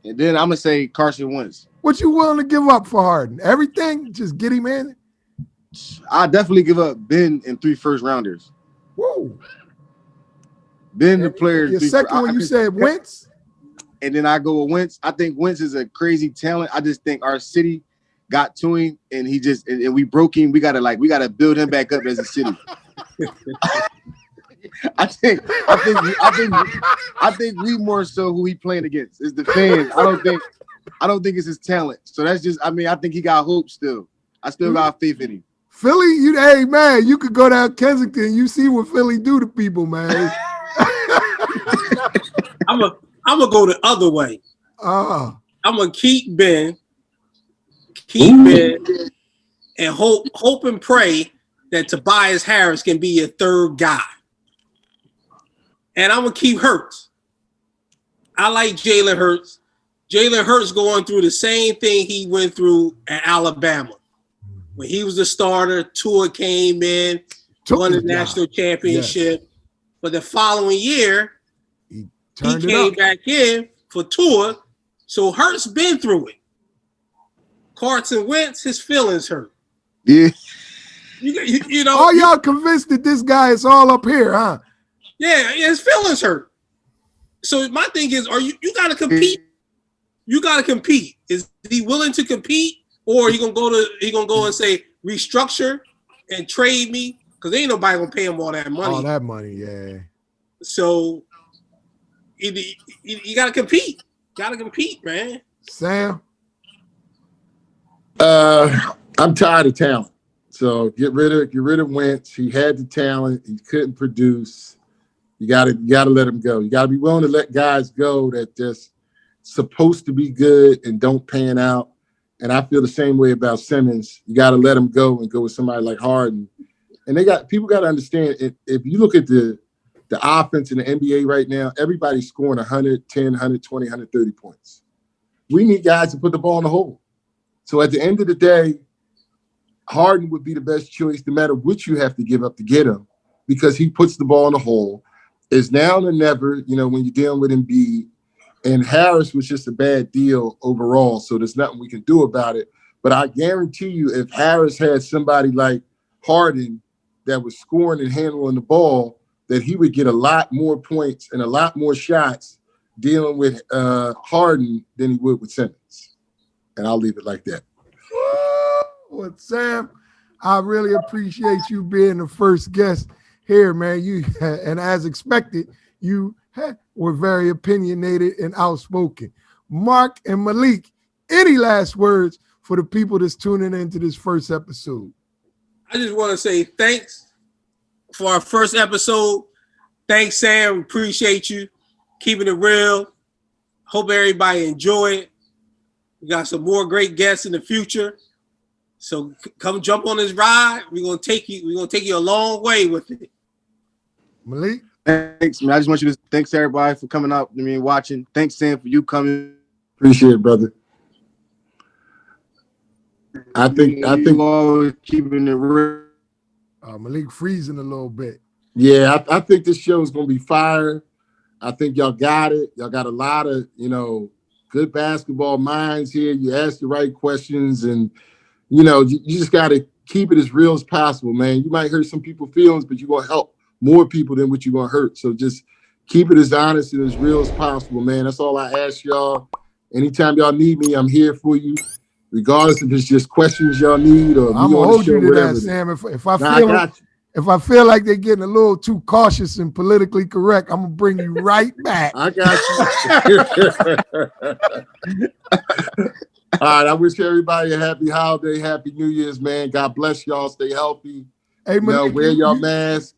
and then I'm going to say Carson Wentz. What you willing to give up for Harden? Everything? Just get him in? I definitely give up Ben and 3 first-rounders. Whoa. Ben the player. Your second one, you said Wentz? And then I go with Wentz. I think Wentz is a crazy talent. I just think our city got to him, and he just and we broke him. We gotta build him back up as a city. I think we more so who he playing against is the fans. I don't think it's his talent. So that's just. I mean, I think he got hope still. I still got faith in him. Philly, hey man, you could go down Kensington. You see what Philly do to people, man. I'm gonna go the other way. I'm gonna keep Ben, and hope and pray that Tobias Harris can be your third guy. And I'm gonna keep Hurts. I like Jalen Hurts. Jalen Hurts going through the same thing he went through at Alabama. When he was the starter, Tua came in, won the national championship. Yes. But the following year, he came back in for Tua. So Hurts been through it. Carson Wentz, his feelings hurt. Yeah. You know. All y'all convinced that this guy is all up here, huh? Yeah, his feelings hurt. So my thing is, you gotta compete. You gotta compete. Is he willing to compete? Or he gonna go and say restructure and trade me because ain't nobody gonna pay him all that money. All that money, yeah. So you gotta compete. Gotta compete, man. Sam, I'm tired of talent. So get rid of Wentz. He had the talent. He couldn't produce. You gotta let him go. You gotta be willing to let guys go that just supposed to be good and don't pan out. And I feel the same way about Simmons. You got to let him go and go with somebody like Harden. And people got to understand, if you look at the offense in the NBA right now, everybody's scoring 110, 120, 130 points. We need guys to put the ball in the hole. So at the end of the day, Harden would be the best choice no matter what you have to give up to get him because he puts the ball in the hole. It's now or never, when you're dealing with Embiid. And Harris was just a bad deal overall, so there's nothing we can do about it. But I guarantee you, if Harris had somebody like Harden that was scoring and handling the ball, that he would get a lot more points and a lot more shots dealing with Harden than he would with Simmons. And I'll leave it like that. Well, Sam, I really appreciate you being the first guest here, man. And as expected, you were very opinionated and outspoken. Mark and Malik, any last words for the people that's tuning into this first episode? I just want to say thanks for our first episode. Thanks, Sam. Appreciate you keeping it real. Hope everybody enjoy it. We got some more great guests in the future. So come jump on this ride. We're gonna take you a long way with it. Malik? Thanks, man. I just want you to thanks everybody for coming out. Watching. Thanks, Sam, for you coming. Appreciate it, brother. I think always keeping it real. Malik freezing a little bit. Yeah, I think this show is gonna be fire. I think y'all got it. Y'all got a lot of good basketball minds here. You ask the right questions, and you just got to keep it as real as possible, man. You might hurt some people's feelings, but you're gonna help more people than what you're gonna hurt. So just keep it as honest and as real as possible, man. That's all I ask y'all. Anytime y'all need me, I'm here for you. Regardless if it's just questions y'all need or I'm me gonna on the hold show, you to whatever. that, Sam. If I Nah, I feel got you. if I feel like they're getting a little too cautious and politically correct, I'm gonna bring you right back. I got you. All right. I wish everybody a happy holiday, happy New Year's, man. God bless y'all. Stay healthy. Hey, Malik, Wear your mask.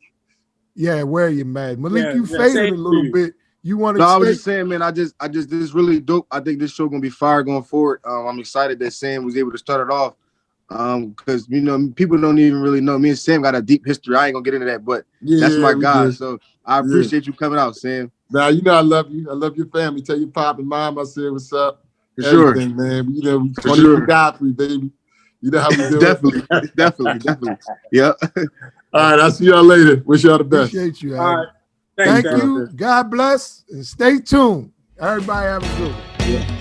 Yeah, wear your mask. Malik, Yeah, you yeah, faded same a little to you. bit. You want No, I was to just saying, man. I just this is really dope. I think this show gonna be fire going forward. I'm excited that Sam was able to start it off. Because people don't even really know. Me and Sam got a deep history. I ain't gonna get into that, but that's my We guy. good. So I appreciate you coming out, Sam. Now, I love you. I love your family. Tell your pop and mom I said what's up. For sure. Everything, man. We For 20 sure. for Godfrey, baby. You know how we do Definitely, it. definitely. Yeah. All right, I'll see y'all later. Wish y'all the best. appreciate you, All Adam. right. Thanks, Thank you. God bless and stay tuned. Everybody have a good one. Yeah.